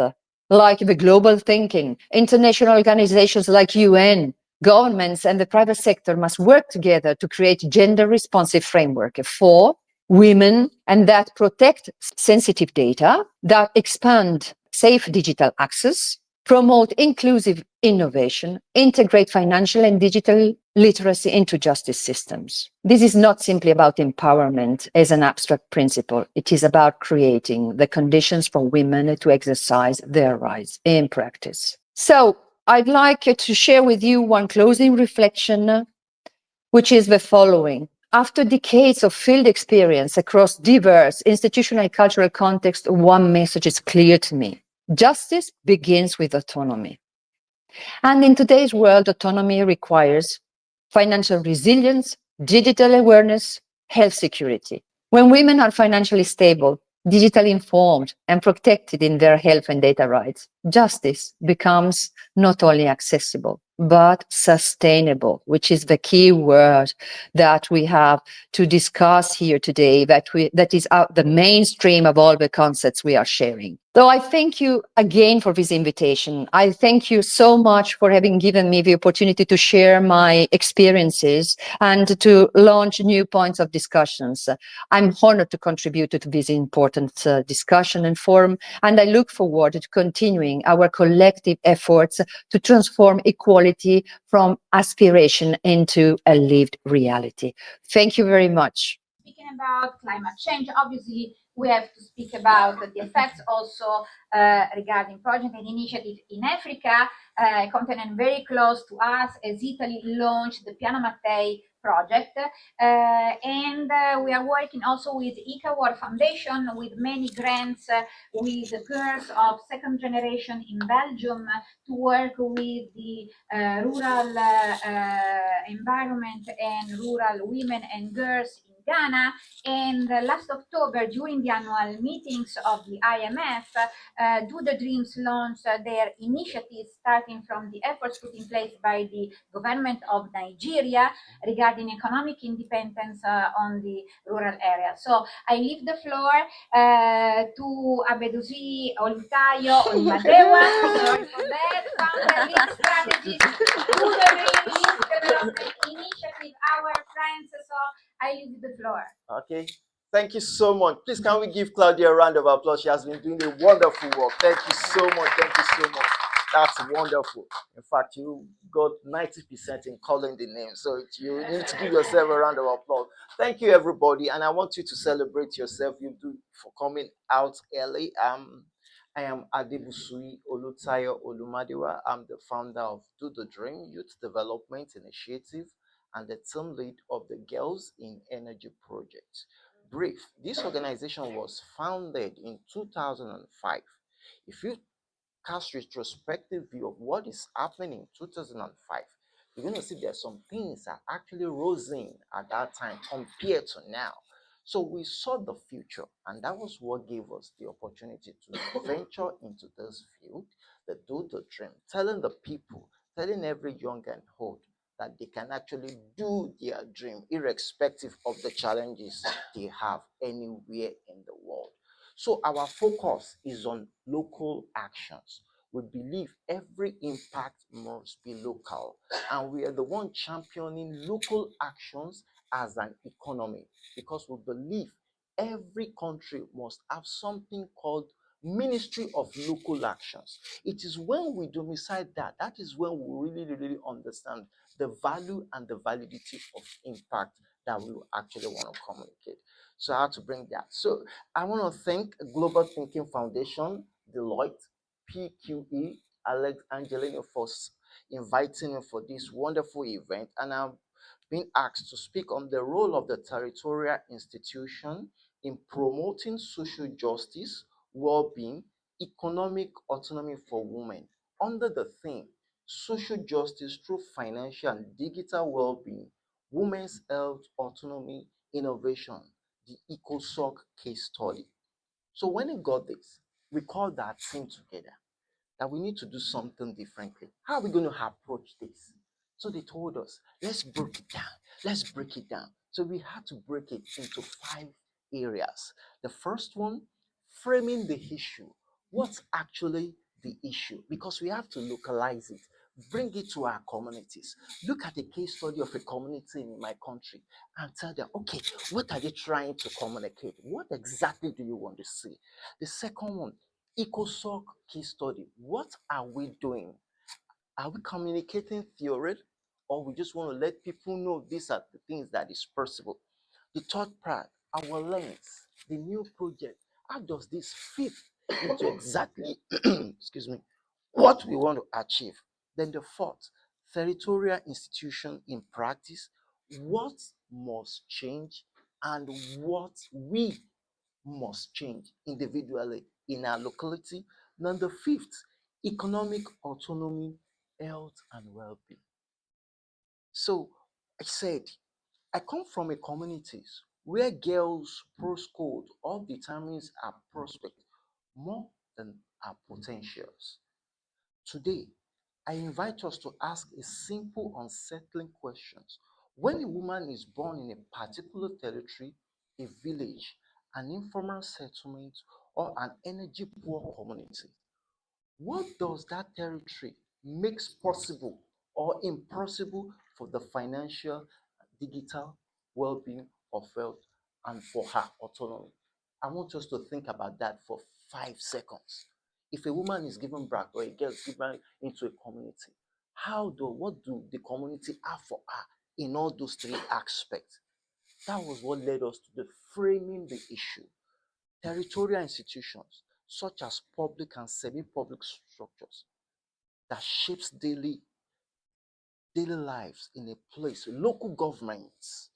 like the global thinking, international organizations like UN, governments and the private sector must work together to create gender-responsive framework for women and that protect sensitive data, that expand safe digital access, promote inclusive innovation, integrate financial and digital literacy into justice systems. This is not simply about empowerment as an abstract principle. It is about creating the conditions for women to exercise their rights in practice. So I'd like to share with you one closing reflection, which is the following. After decades of field experience across diverse institutional and cultural contexts, one message is clear to me. Justice begins with autonomy. And in today's world, autonomy requires financial resilience, digital awareness, health security. When women are financially stable, digitally informed, and protected in their health and data rights, justice becomes not only accessible, but sustainable, which is the key word that we have to discuss here today, that is the mainstream of all the concepts we are sharing. So I thank you again for this invitation. I thank you so much for having given me the opportunity to share my experiences and to launch new points of discussions. I'm honored to contribute to this important discussion and forum, and I look forward to continuing our collective efforts to transform equality from aspiration into a lived reality. Thank you very much. Speaking about climate change, obviously we have to speak about the effects also regarding projects and initiatives in Africa, a continent very close to us, as Italy launched the Piano Mattei project. And we are working also with ICA World Foundation with many grants with girls of second generation in Belgium to work with the rural environment and rural women and girls in Ghana. And last October, during the annual meetings of the IMF, Do the Dreams launched their initiatives, starting from the efforts put in place by the government of Nigeria regarding economic independence on the rural area. So I leave the floor to Abedusi Olutayo Olmadewa, sorry for that, founder, lead strategist, Do the Dreams Youth Development Initiative, our friends. So I leave the floor. Okay. Thank you so much. Please, can we give Claudia a round of applause? She has been doing a wonderful work. Thank you so much. Thank you so much. That's wonderful. In fact, you got 90% in calling the name. So you need to give yourself a round of applause. Thank you, everybody. And I want you to celebrate yourself. You do for coming out early. I am Adebusui Olutayo Olumadewa. I'm the founder of Do the Dream Youth Development Initiative and the team lead of the Girls in Energy Project. Brief. This organization was founded in 2005. If you cast retrospective view of what is happening in 2005, you're going to see there's some things that actually rose in at that time compared to now. So we saw the future, and that was what gave us the opportunity to venture into this field, the Do the Dream, telling the people, telling every young and old that they can actually do their dream irrespective of the challenges they have anywhere in the world. So our focus is on local actions. We believe every impact must be local, and we are the one championing local actions as an economy, because we believe every country must have something called Ministry of Local Actions. It is when we domicile that, that is when we really understand the value and the validity of impact that we actually want to communicate. So I have to bring that. So I want to thank Global Thinking Foundation, Deloitte, PQE, Alex Angelino for inviting me for this wonderful event. And I've been asked to speak on the role of the territorial institution in promoting social justice, well-being, economic autonomy for women under the theme social justice through financial and digital well-being, women's health, autonomy, innovation, the EcoSoc case study. So when we got this, we called that team together that we need to do something differently. How are we going to approach this? So they told us, let's break it down. Let's break it down. So we had to break it into 5 areas. The first one, framing the issue. What's actually the issue? Because we have to localize it, bring it to our communities. Look at the case study of a community in my country and tell them, okay, what are they trying to communicate? What exactly do you want to see? The second one, EcoSoc case study. What are we doing? Are we communicating theory, or we just want to let people know these are the things that is possible? The third part, our lens, the new project. How does this fit into exactly, excuse me, what we want to achieve? Then the fourth, territorial institution in practice. What must change and what we must change individually in our locality. Then the fifth, economic autonomy, health, and well-being. So I said, I come from a communities where girls' postcode all determines our prospect more than our potentials. Today, I invite us to ask a simple, unsettling questions. When a woman is born in a particular territory, a village, an informal settlement, or an energy poor community, what does that territory makes possible or impossible for the financial, digital well-being of health and for her autonomy? I want us to think about that for 5 seconds. If a woman is given birth or a girl is given into a community, what do the community have for her in all those 3 aspects? That was what led us to the framing the issue. Territorial institutions, such as public and semi-public structures that shapes daily daily lives in a place, local governments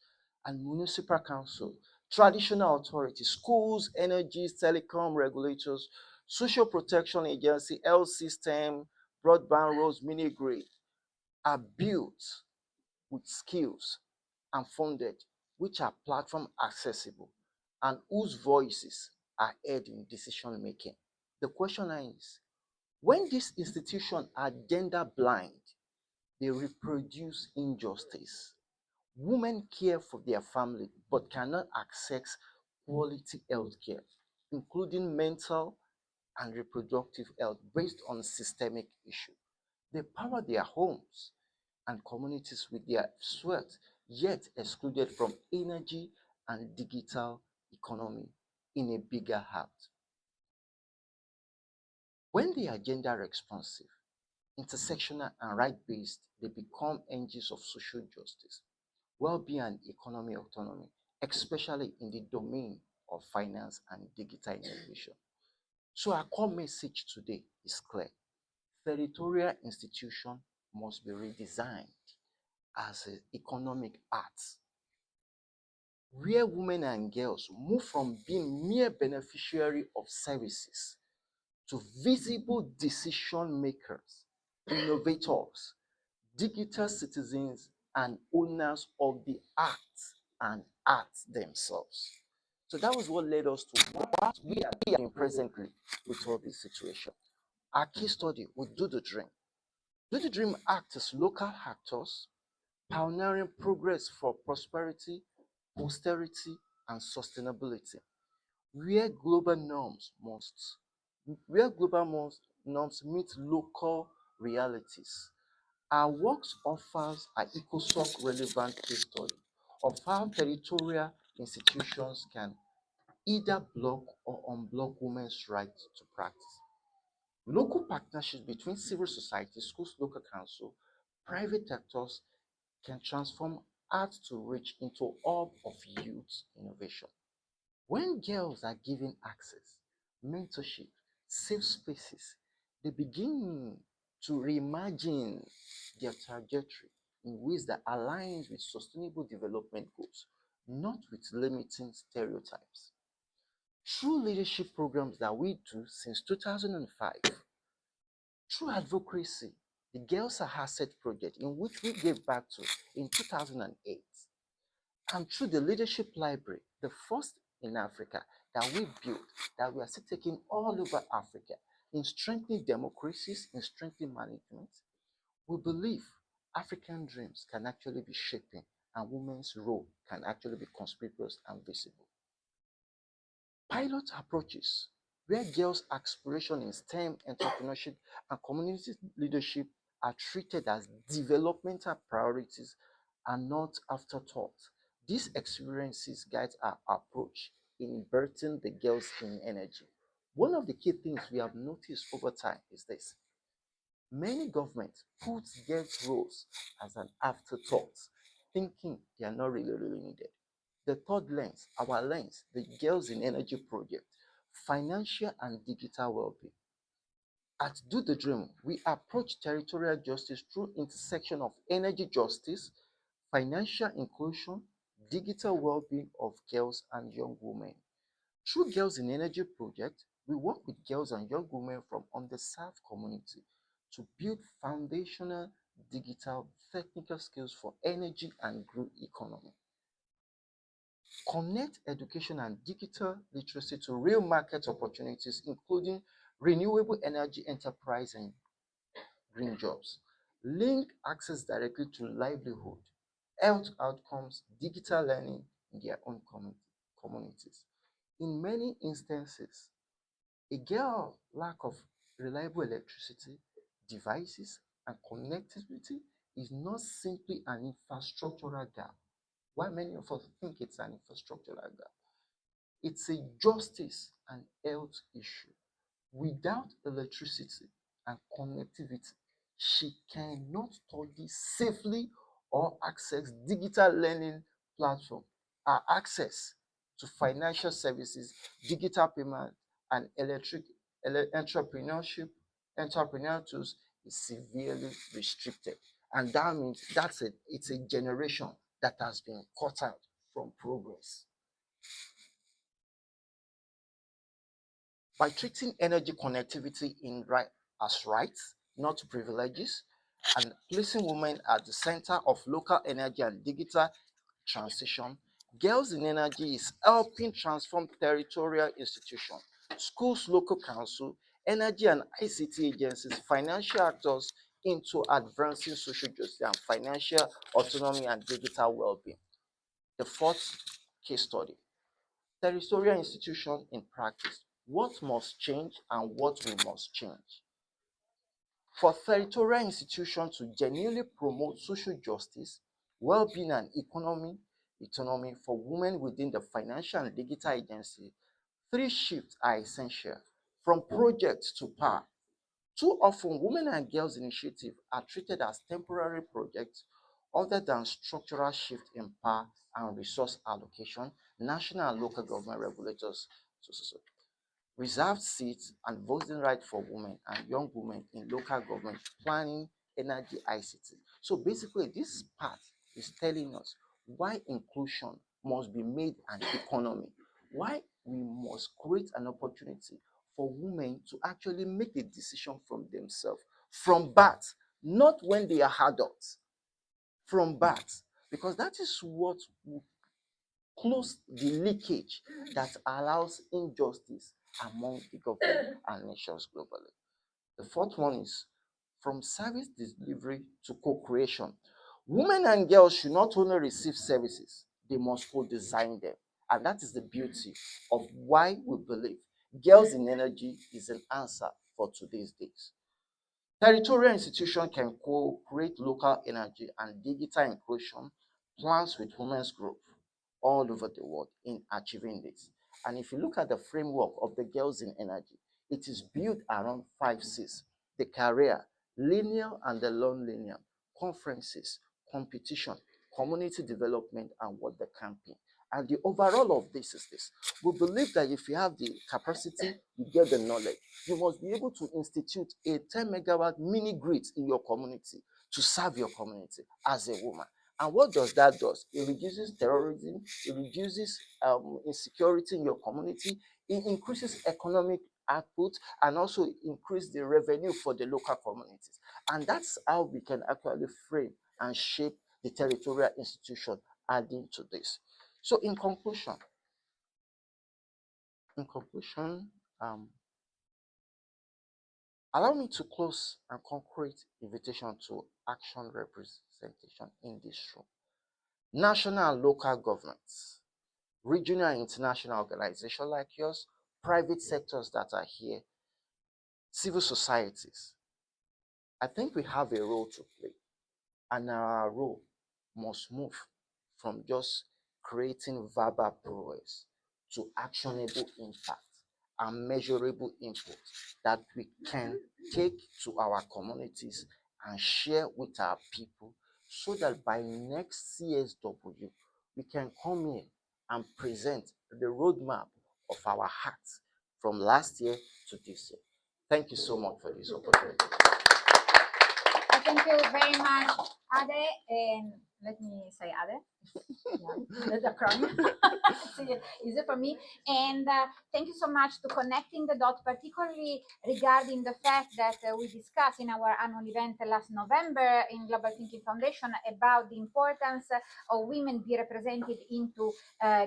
and municipal council, traditional authorities, schools, energies, telecom regulators, social protection agency, health system, broadband roads, mini grid are built with skills and funded, which are platform accessible and whose voices are heard in decision making. The question is, when these institutions are gender blind, they reproduce injustice. Women care for their family but cannot access quality health care, including mental and reproductive health based on systemic issues. They power their homes and communities with their sweat, yet excluded from energy and digital economy in a bigger hat. When they are gender responsive, intersectional and right-based, they become engines of social justice, well-being and economic autonomy, especially in the domain of finance and digital innovation. So our core message today is clear. Territorial institution must be redesigned as an economic art, where women and girls move from being mere beneficiary of services to visible decision makers, innovators, digital citizens, and owners of the arts and art themselves. So that was what led us to what we are doing presently with all this situation. Our case study would Do the Dream. Do the Dream act as local actors, pioneering progress for prosperity, austerity, and sustainability, where global norms must where global norms meet local realities. Our works offers an ECOSOC relevant case study of how territorial institutions can either block or unblock women's right to practice. Local partnerships between civil society, schools, local council, private actors can transform art to reach into a hub of youth innovation. When girls are given access, mentorship, safe spaces, they begin to reimagine their trajectory in ways that aligns with sustainable development goals, not with limiting stereotypes. Through leadership programs that we do since 2005, through advocacy, the Girls Are Asset project, in which we gave back to in 2008, and through the Leadership Library, the first in Africa that we built, that we are still taking all over Africa, in strengthening democracies, in strengthening management, we believe African dreams can actually be shaping and women's role can actually be conspicuous and visible. Pilot approaches, where girls' aspiration in STEM, entrepreneurship, and community leadership are treated as developmental priorities and not afterthoughts. These experiences guide our approach in birthing the girls in energy. One of the key things we have noticed over time is this. Many governments put girls' roles as an afterthought, thinking they are not really needed. The third lens, our lens, the Girls in Energy project, financial and digital well-being. At Do the Dream, we approach territorial justice through intersection of energy justice, financial inclusion, digital well-being of girls and young women. Through Girls in Energy project, we work with girls and young women from underserved community to build foundational digital technical skills for energy and green economy. Connect education and digital literacy to real market opportunities, including renewable energy enterprise and green jobs. Link access directly to livelihood, health outcomes, digital learning in their own communities. In many instances, a girl lack of reliable electricity, devices, and connectivity is not simply an infrastructural gap. Why many of us think it's an infrastructural gap? It's a justice and health issue. Without electricity and connectivity, she cannot study safely or access digital learning platform. Her access to financial services, digital payment, and entrepreneurship, entrepreneurial tools is severely restricted. And that means it's a generation that has been cut out from progress. By treating energy connectivity as rights, not privileges, and placing women at the center of local energy and digital transition, Girls in Energy is helping transform territorial institutions, schools, local council, energy and ICT agencies, financial actors into advancing social justice and financial autonomy and digital well-being. The fourth case study, territorial institution in practice. What must change and what we must change? For territorial institutions to genuinely promote social justice, well-being and autonomy for women within the financial and digital agency, 3 shifts are essential, from projects to power. Too often, women and girls initiatives are treated as temporary projects other than structural shift in power and resource allocation, national and local government regulators, reserved seats and voting right for women and young women in local government planning, energy, ICT. So basically, this part is telling us why inclusion must be made an economy, why we must create an opportunity for women to actually make a decision from themselves, from birth, not when they are adults, from birth, because that is what will close the leakage that allows injustice among the government and nations globally. The fourth one is from service delivery to co-creation. Women and girls should not only receive services, they must co-design them. And that is the beauty of why we believe Girls in Energy is an answer for today's days. Territorial institutions can co-create local energy and digital inclusion plans with women's group all over the world in achieving this. And if you look at the framework of the Girls in Energy, it is built around 5 C's: the career, linear and the non-linear, conferences, competition, community development, and what the campaign. And the overall of this is this: we believe that if you have the capacity, you get the knowledge, you must be able to institute a 10 megawatt mini grid in your community to serve your community as a woman. And what does that do? It reduces terrorism, it reduces insecurity in your community, it increases economic output, and also increase the revenue for the local communities. And that's how we can actually frame and shape the territorial institution adding to this. So in conclusion, allow me to close and concrete invitation to action representation in this room. National and local governments, regional and international organizations like yours, private sectors that are here, civil societies. I think we have a role to play, and our role must move from just creating verbal prowess to actionable impact and measurable input that we can take to our communities and share with our people, so that by next CSW, we can come in and present the roadmap of our hearts from last year to this year. Thank you so much for this opportunity. Thank you very much, Ade, and let me say Ade. Yeah, the acronym. It's easy for me. And thank you so much to connecting the dots, particularly regarding the fact that we discussed in our annual event last November in Global Thinking Foundation about the importance of women be represented into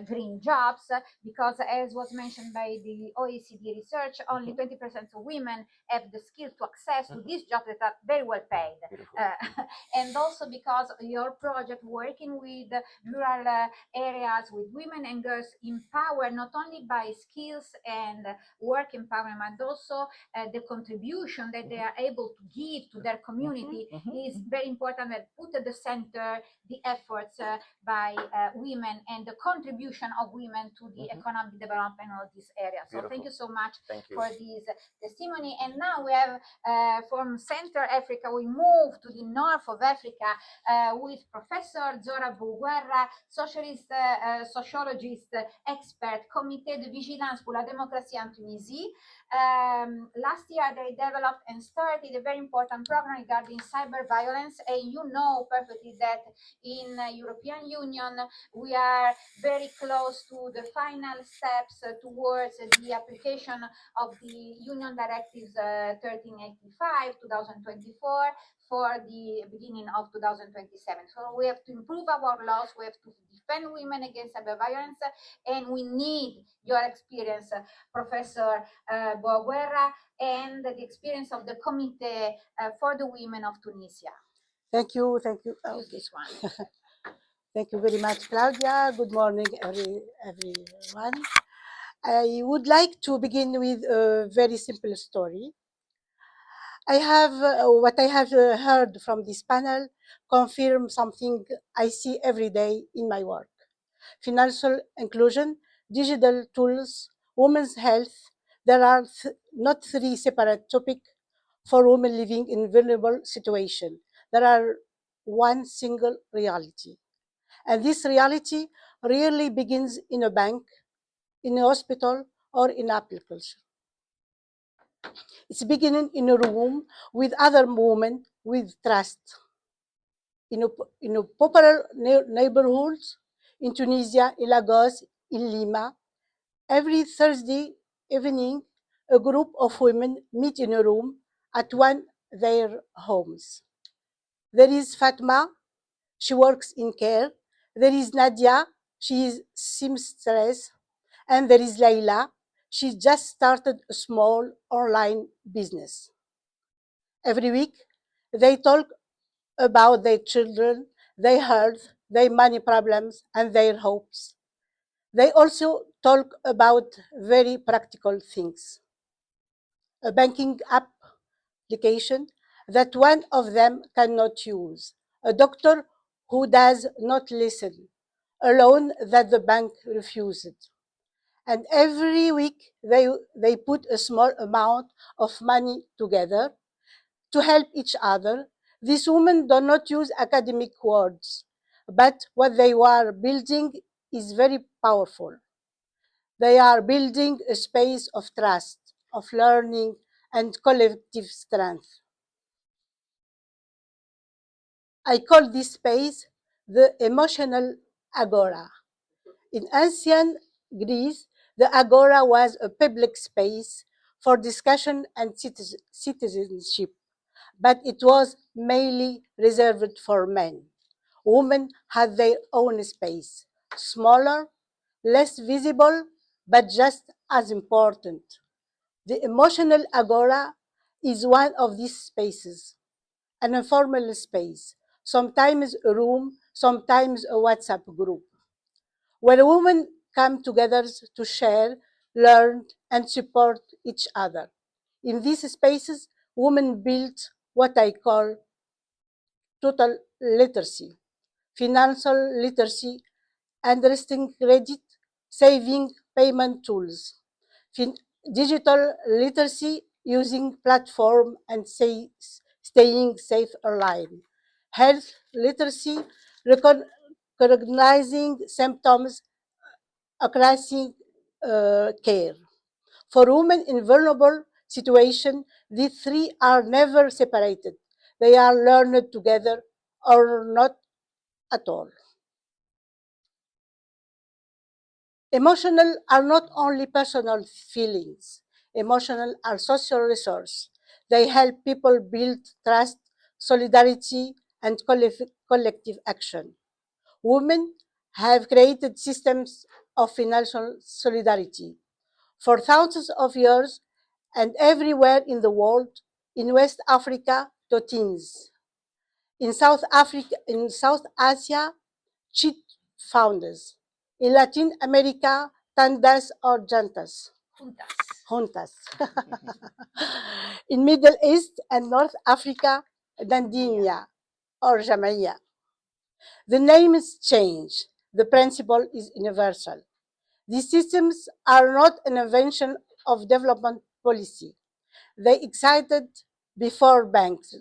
green jobs, because as was mentioned by the OECD research, only 20% of women have the skills to access to these jobs that are very well paid. And also because your project working with rural areas with women and girls empowered not only by skills and work empowerment, but also the contribution that they are able to give to their community is very important, and put at the center the efforts by women and the contribution of women to the economic development of this area. So thank you so much for this testimony. And now we have from Central Africa, we move to the north of Africa with Professor Zora Bugwera Guerra, sociologist, expert, Comité de Vigilance pour la Démocratie en Tunisie. Last year, they developed and started a very important program regarding cyber violence. And you know perfectly that in the European Union, we are very close to the final steps towards the application of the Union Directives 1385, 2024, for the beginning of 2027. So we have to improve our laws, we have to defend women against cyber violence, and we need your experience, Professor Boaguerra, and the experience of the Committee for the Women of Tunisia. Thank you. Use this one. Thank you very much, Claudia. Good morning, everyone. I would like to begin with a very simple story. What I have heard from this panel confirm something I see every day in my work. Financial inclusion, digital tools, women's health. There are not three separate topics for women living in vulnerable situations. There are one single reality. And this reality rarely begins in a bank, in a hospital, or in agriculture. It's beginning in a room with other women with trust. In a popular neighborhoods in Tunisia, in Lagos, in Lima, every Thursday evening, a group of women meet in a room at one of their homes. There is Fatma, she works in care. There is Nadia, she is seamstress. And there is Layla, she just started a small online business. Every week, they talk about their children, their health, their money problems, and their hopes. They also talk about very practical things. A banking application that one of them cannot use, a doctor who does not listen, a loan that the bank refused. And every week they put a small amount of money together to help each other. These women do not use academic words, but what they are building is very powerful. They are building a space of trust, of learning, and collective strength. I call this space the emotional agora. In ancient Greece, the agora was a public space for discussion and citizenship, but it was mainly reserved for men. Women had their own space, smaller, less visible, but just as important. The emotional agora is one of these spaces, an informal space, sometimes a room, sometimes a WhatsApp group, where women come together to share, learn, and support each other. In these spaces, women build what I call total literacy, financial literacy, understanding credit, saving payment tools, digital literacy using platform and staying safe online, health literacy, recognizing symptoms, accessing care. For women in vulnerable situations, these three are never separated. They are learned together or not at all. Emotional are not only personal feelings. Emotional are social resource. They help people build trust, solidarity, and collective action. Women have created systems of financial solidarity for thousands of years and everywhere in the world, in West Africa to teens. In South Asia, cheat founders. In Latin America, tandas or juntas. Juntas. In Middle East and North Africa, dandinia or jamaya. The names change. The principle is universal. These systems are not an invention of development policy. They existed before banks.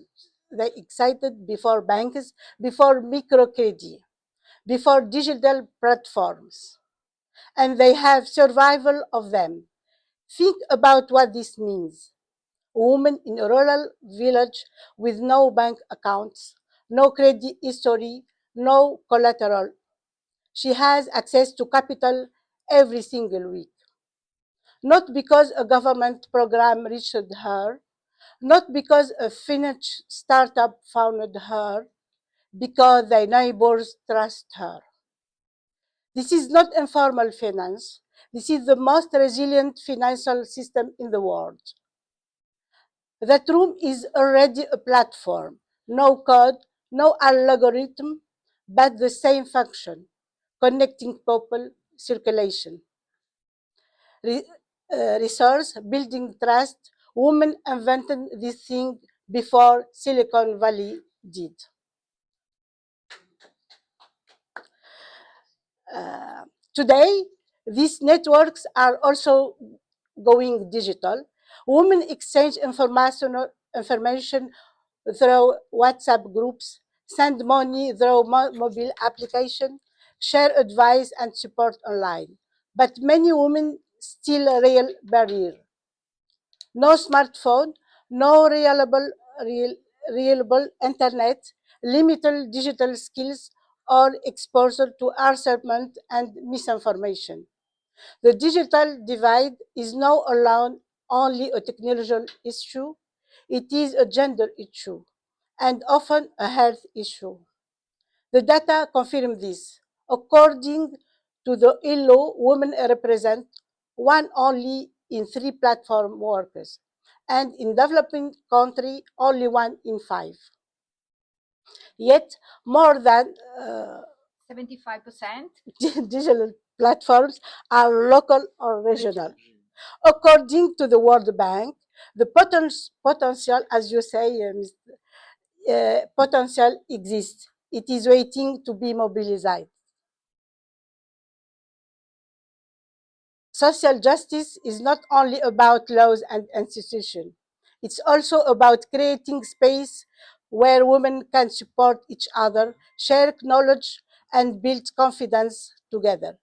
They existed before banks, before microcredit, before digital platforms, and they have survival of them. Think about what this means. A woman in a rural village with no bank accounts, no credit history, no collateral. She has access to capital every single week. Not because a government program reached her, not because a Finnish startup founded her, because their neighbors trust her. This is not informal finance. This is the most resilient financial system in the world. That room is already a platform. No code, no algorithm, but the same function, connecting people, circulation. Resource, building trust. Women invented this thing before Silicon Valley did. Today, these networks are also going digital. Women exchange information through WhatsApp groups, send money through mobile application, share advice and support online. But many women still a real barrier. No smartphone, no reliable internet, limited digital skills, or exposure to harassment and misinformation. The digital divide is now alone only a technological issue. It is a gender issue and often a health issue. The data confirm this. According to the ILO, women represent one only in three platform workers, and in developing country, only one in five. Yet, more than 75% digital platforms are local or regional. According to the World Bank, the potential, as you say, potential exists. It is waiting to be mobilized. Social justice is not only about laws and institutions. It's also about creating space where women can support each other, share knowledge, and build confidence together.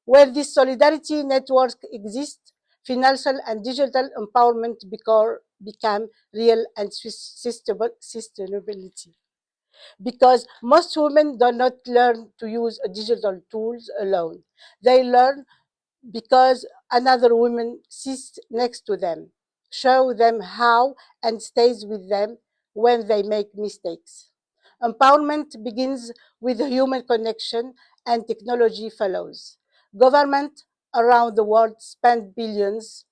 Where this solidarity network exists, financial and digital empowerment become real and sustainability. Because most women do not learn to use digital tools alone. They learn because another woman sits next to them, show them how, and stays with them when they make mistakes. Empowerment begins with human connection and technology follows. Government around the world spend billions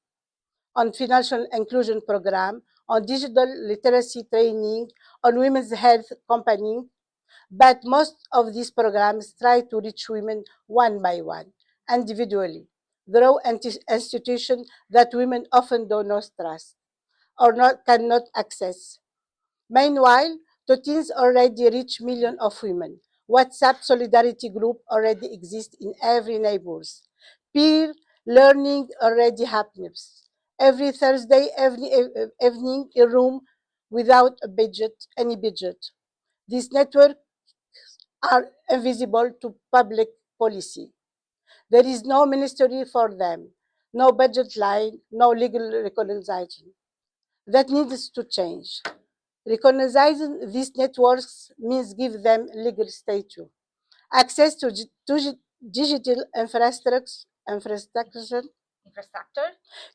on financial inclusion program, on digital literacy training, on women's health campaigning, but most of these programs try to reach women one by one, individually, through institutions that women often do not trust or cannot access. Meanwhile, teens already reach millions of women. WhatsApp solidarity group already exists in every neighbors. Peer learning already happens. Every Thursday, every evening, a room without any budget. This network are invisible to public policy. There is no ministry for them, no budget line, no legal recognition. That needs to change. Recognizing these networks means give them legal status, access to digital infrastructure,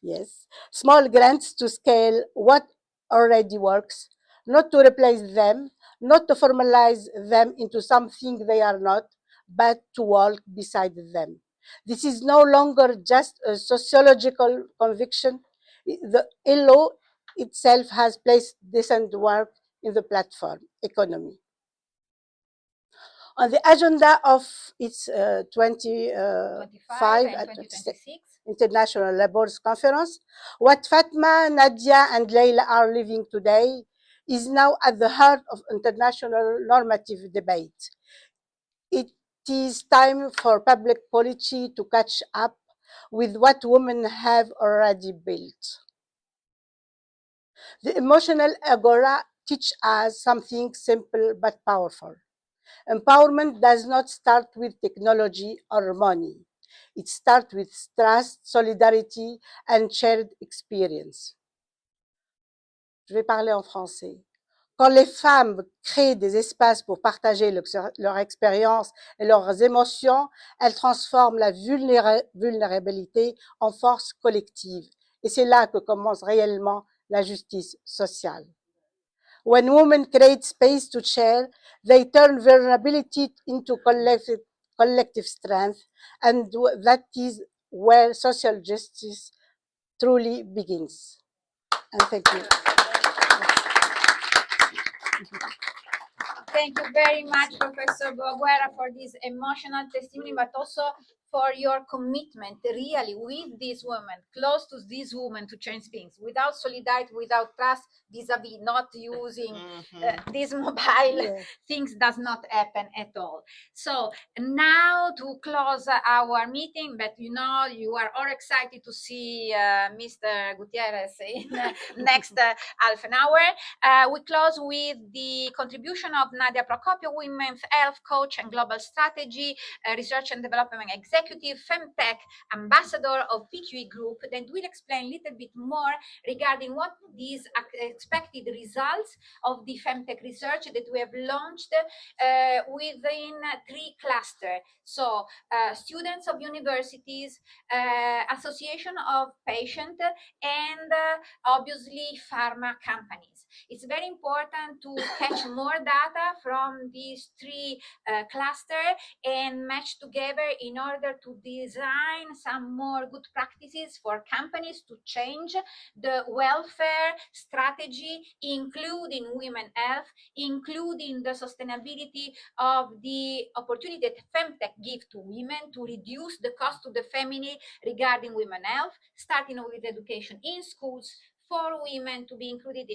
yes, small grants to scale what already works, not to replace them, not to formalize them into something they are not, but to walk beside them. This is no longer just a sociological conviction. The ILO itself has placed decent work in the platform economy. On the agenda of its 25 and 26 International Labour Conference, what Fatma, Nadia, and Leila are living today is now at the heart of international normative debate. It is time for public policy to catch up with what women have already built. The emotional agora teach us something simple but powerful. Empowerment does not start with technology or money. It starts with trust, solidarity, and shared experience. Je vais parler en français. Quand les femmes créent des espaces pour partager leur expérience et leurs émotions, elles transforment la vulnérabilité en force collective. Et c'est là que commence réellement la justice sociale. When women create space to share, they turn vulnerability into collective strength, and that is where social justice truly begins. And thank you. Thank you very much, Professor Boaguera, for this emotional testimony, but also for your commitment, really, with these women, close to these women, to change things. Without solidarity, without trust, vis-a-vis not using this mobile, things does not happen at all. So now to close our meeting, but you know, you are all excited to see Mr. Gutierrez in next half an hour. We close with the contribution of Nadia Procopio, Women's Health Coach and Global Strategy, Research and Development Executive, Femtech Ambassador of PQE Group, that will explain a little bit more regarding what these expected results of the Femtech research that we have launched within 3 clusters. So students of universities, association of patients, and obviously pharma companies. It's very important to catch more data from these 3 clusters and match together in order to design some more good practices for companies to change the welfare strategy, including women health, including the sustainability of the opportunity that Femtech give to women to reduce the cost to the family regarding women health, starting with education in schools, for women to be included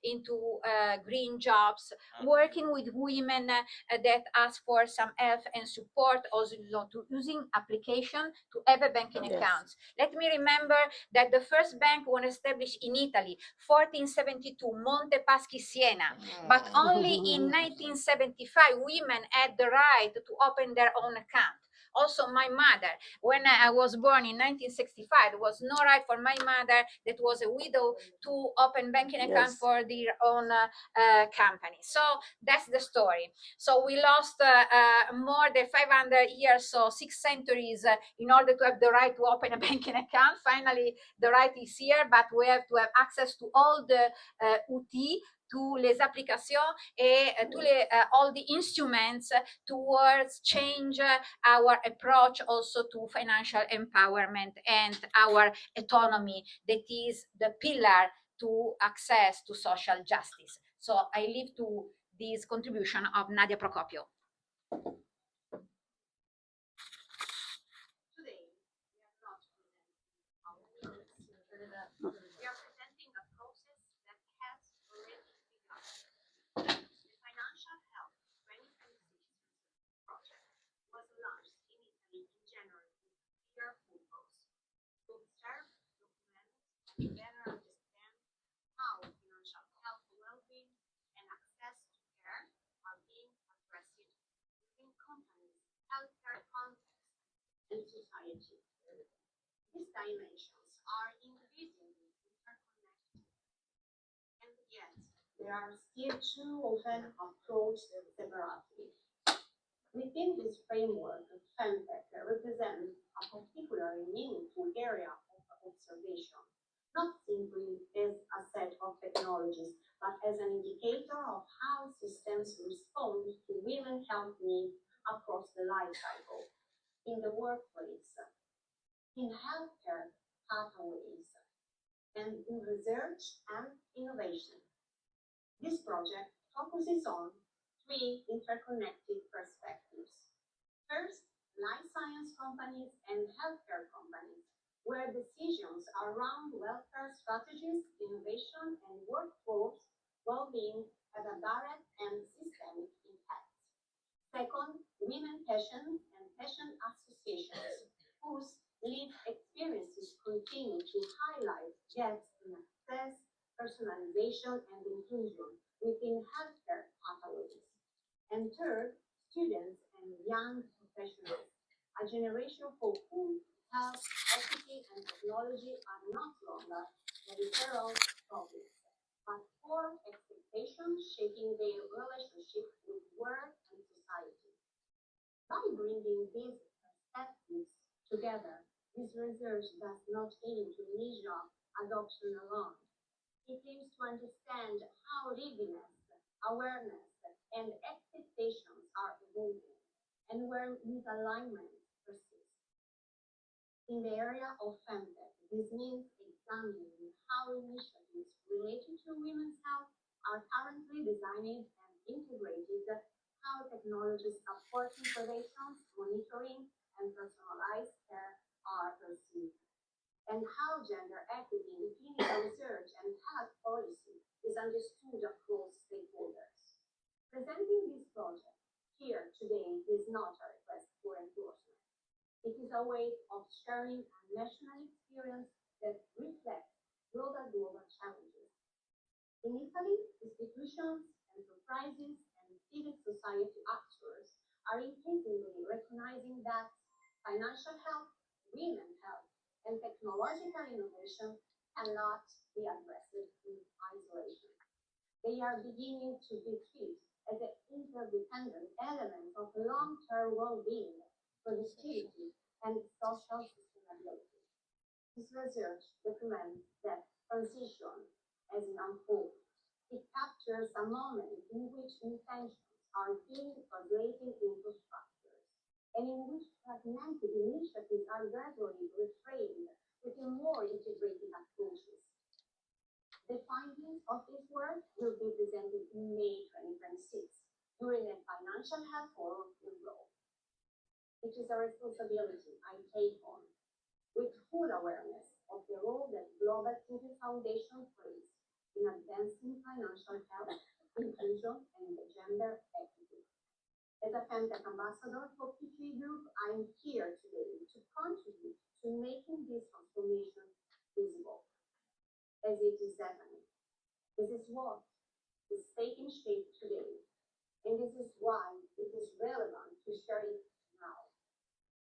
into green jobs, working with women that ask for some help and support, also to using application to have a banking accounts. Let me remember that the first bank was established in Italy, 1472, Monte Paschi Siena, but only in 1975 women had the right to open their own account. Also, my mother, when I was born in 1965, there was no right for my mother, that was a widow, to open banking account for their own company. So that's the story. So we lost more than 500 years, so 6 centuries, in order to have the right to open a banking account. Finally, the right is here, but we have to have access to all the outils, to les applications et all the instruments towards change our approach also to financial empowerment and our autonomy, that is the pillar to access to social justice. So I leave to this contribution of Nadia Procopio. Today, we are not presenting our winners. We are presenting a process that has already begun. The Financial Health 2026 project was launched in Italy in January with a clear purpose: to observe, document, and better understand how financial health, well-being, and access to care are being addressed within companies, healthcare context, and society. These dimensions are increasingly interconnected, and yet they are still too often approached separately. Within this framework, Femtech represents a particularly meaningful area of observation, not simply as a set of technologies, but as an indicator of how systems respond to women's health needs across the life cycle, in the workplace, in healthcare pathways, and in research and innovation. This project focuses on 3 interconnected perspectives. First, life science companies and healthcare companies, where decisions around welfare strategies, innovation, and workforce well-being have a direct and systemic impact. Second, women patients and patient associations, whose lived experiences continue to highlight gaps in access, personalization, and inclusion within healthcare pathways. And third, students and young professionals, a generation for whom health, equity, and technology are not longer peripheral topics, but core expectations shaping their relationship with work and society. By bringing these perspectives together, this research does not aim to measure adoption alone. It aims to understand how readiness, awareness, and expectations are evolving and where misalignment persists. In the area of femtech, this means examining how initiatives related to women's health are currently designed and integrated, how technologies supporting prevention, monitoring, and personalized care are perceived, and how gender equity in clinical research and health policy is understood across stakeholders. Presenting this project here today is not a request for endorsement. It is a way of sharing a national experience that reflects global challenges. In Italy, institutions, enterprises, and civil society actors are increasingly recognizing that financial health, women's health, and technological innovation cannot be addressed in isolation. They are beginning to be treated as an interdependent element of long-term well-being, productivity, and social sustainability. This research documents that transition as it unfolds. It captures a moment in which intentions are being translated into structures, and in which fragmented initiatives are gradually reframed within more integrated approaches. The findings of this work will be presented in May 2026 during a financial health forum in Rome. It is a responsibility I take on with full awareness of the role that Global Thinking Foundation plays in advancing financial health, inclusion, and gender equity. As a FemTech ambassador for P3 Group, I am here today to contribute to making this transformation visible, as it is happening. This is what is taking shape today, and this is why it is relevant to share it now,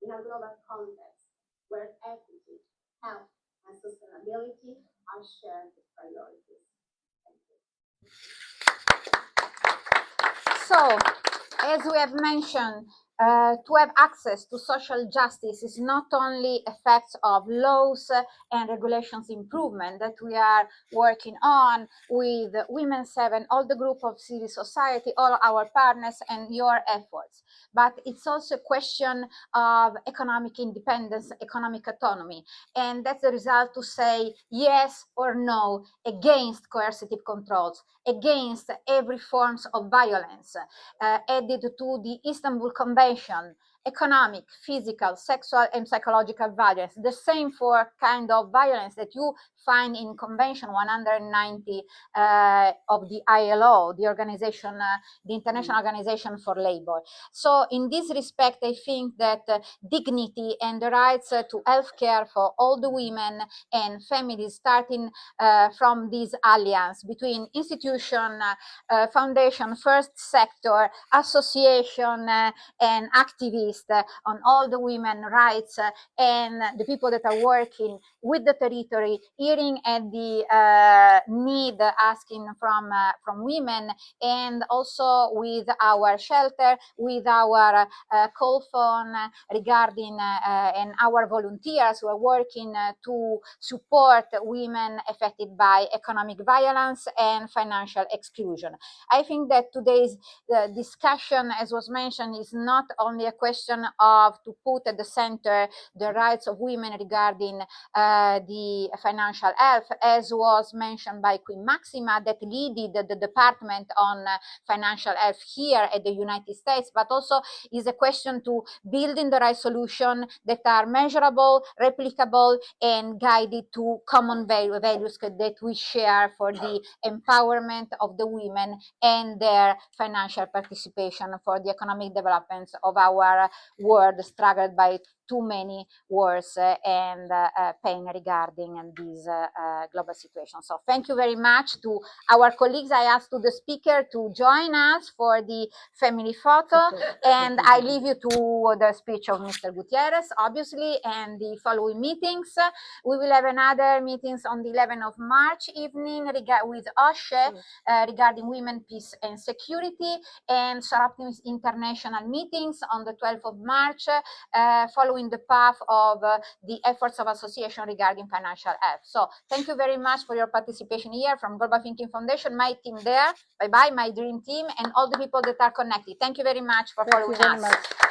in a global context where equity, health, and sustainability are shared priorities. Thank you. So, as we have mentioned, to have access to social justice is not only effects of laws and regulations improvement that we are working on with Women 7, all the group of civil society, all our partners and your efforts, but it's also a question of economic independence, economic autonomy, and that's the result to say yes or no against coercive controls, against every forms of violence added to the Istanbul Convention, economic, physical, sexual, and psychological violence. The same for kind of violence that you find in Convention 190 of the ILO, the organization, the International Organization for Labor. So in this respect, I think that dignity and the rights to health care for all the women and families, starting from this alliance between institution, foundation, first sector, association, and activists on all the women rights and the people that are working with the territory, hearing at the need asking from women, and also with our shelter, with our call phone regarding and our volunteers who are working to support women affected by economic violence and financial exclusion. I think that today's discussion, as was mentioned, is not only a question of to put at the center the rights of women regarding the financial health, as was mentioned by Queen Maxima, that leaded the department on financial health here at the United States, but also is a question to building the right solution that are measurable, replicable, and guided to common values that we share for the empowerment of the women and their financial participation for the economic development of our world struggled by too many wars and pain regarding this global situation. So thank you very much to our colleagues. I asked to the speaker to join us for the family photo, and I leave you to the speech of Mr. Gutierrez, obviously, and the following meetings. We will have another meetings on the 11th of March evening with OSHE regarding women, peace and security, and Sarapti's international meetings on the 12th of March, following the path of the efforts of association regarding financial health. So thank you very much for your participation here from Global Thinking Foundation, my team there, bye-bye, my dream team, and all the people that are connected. Thank you very much for following us.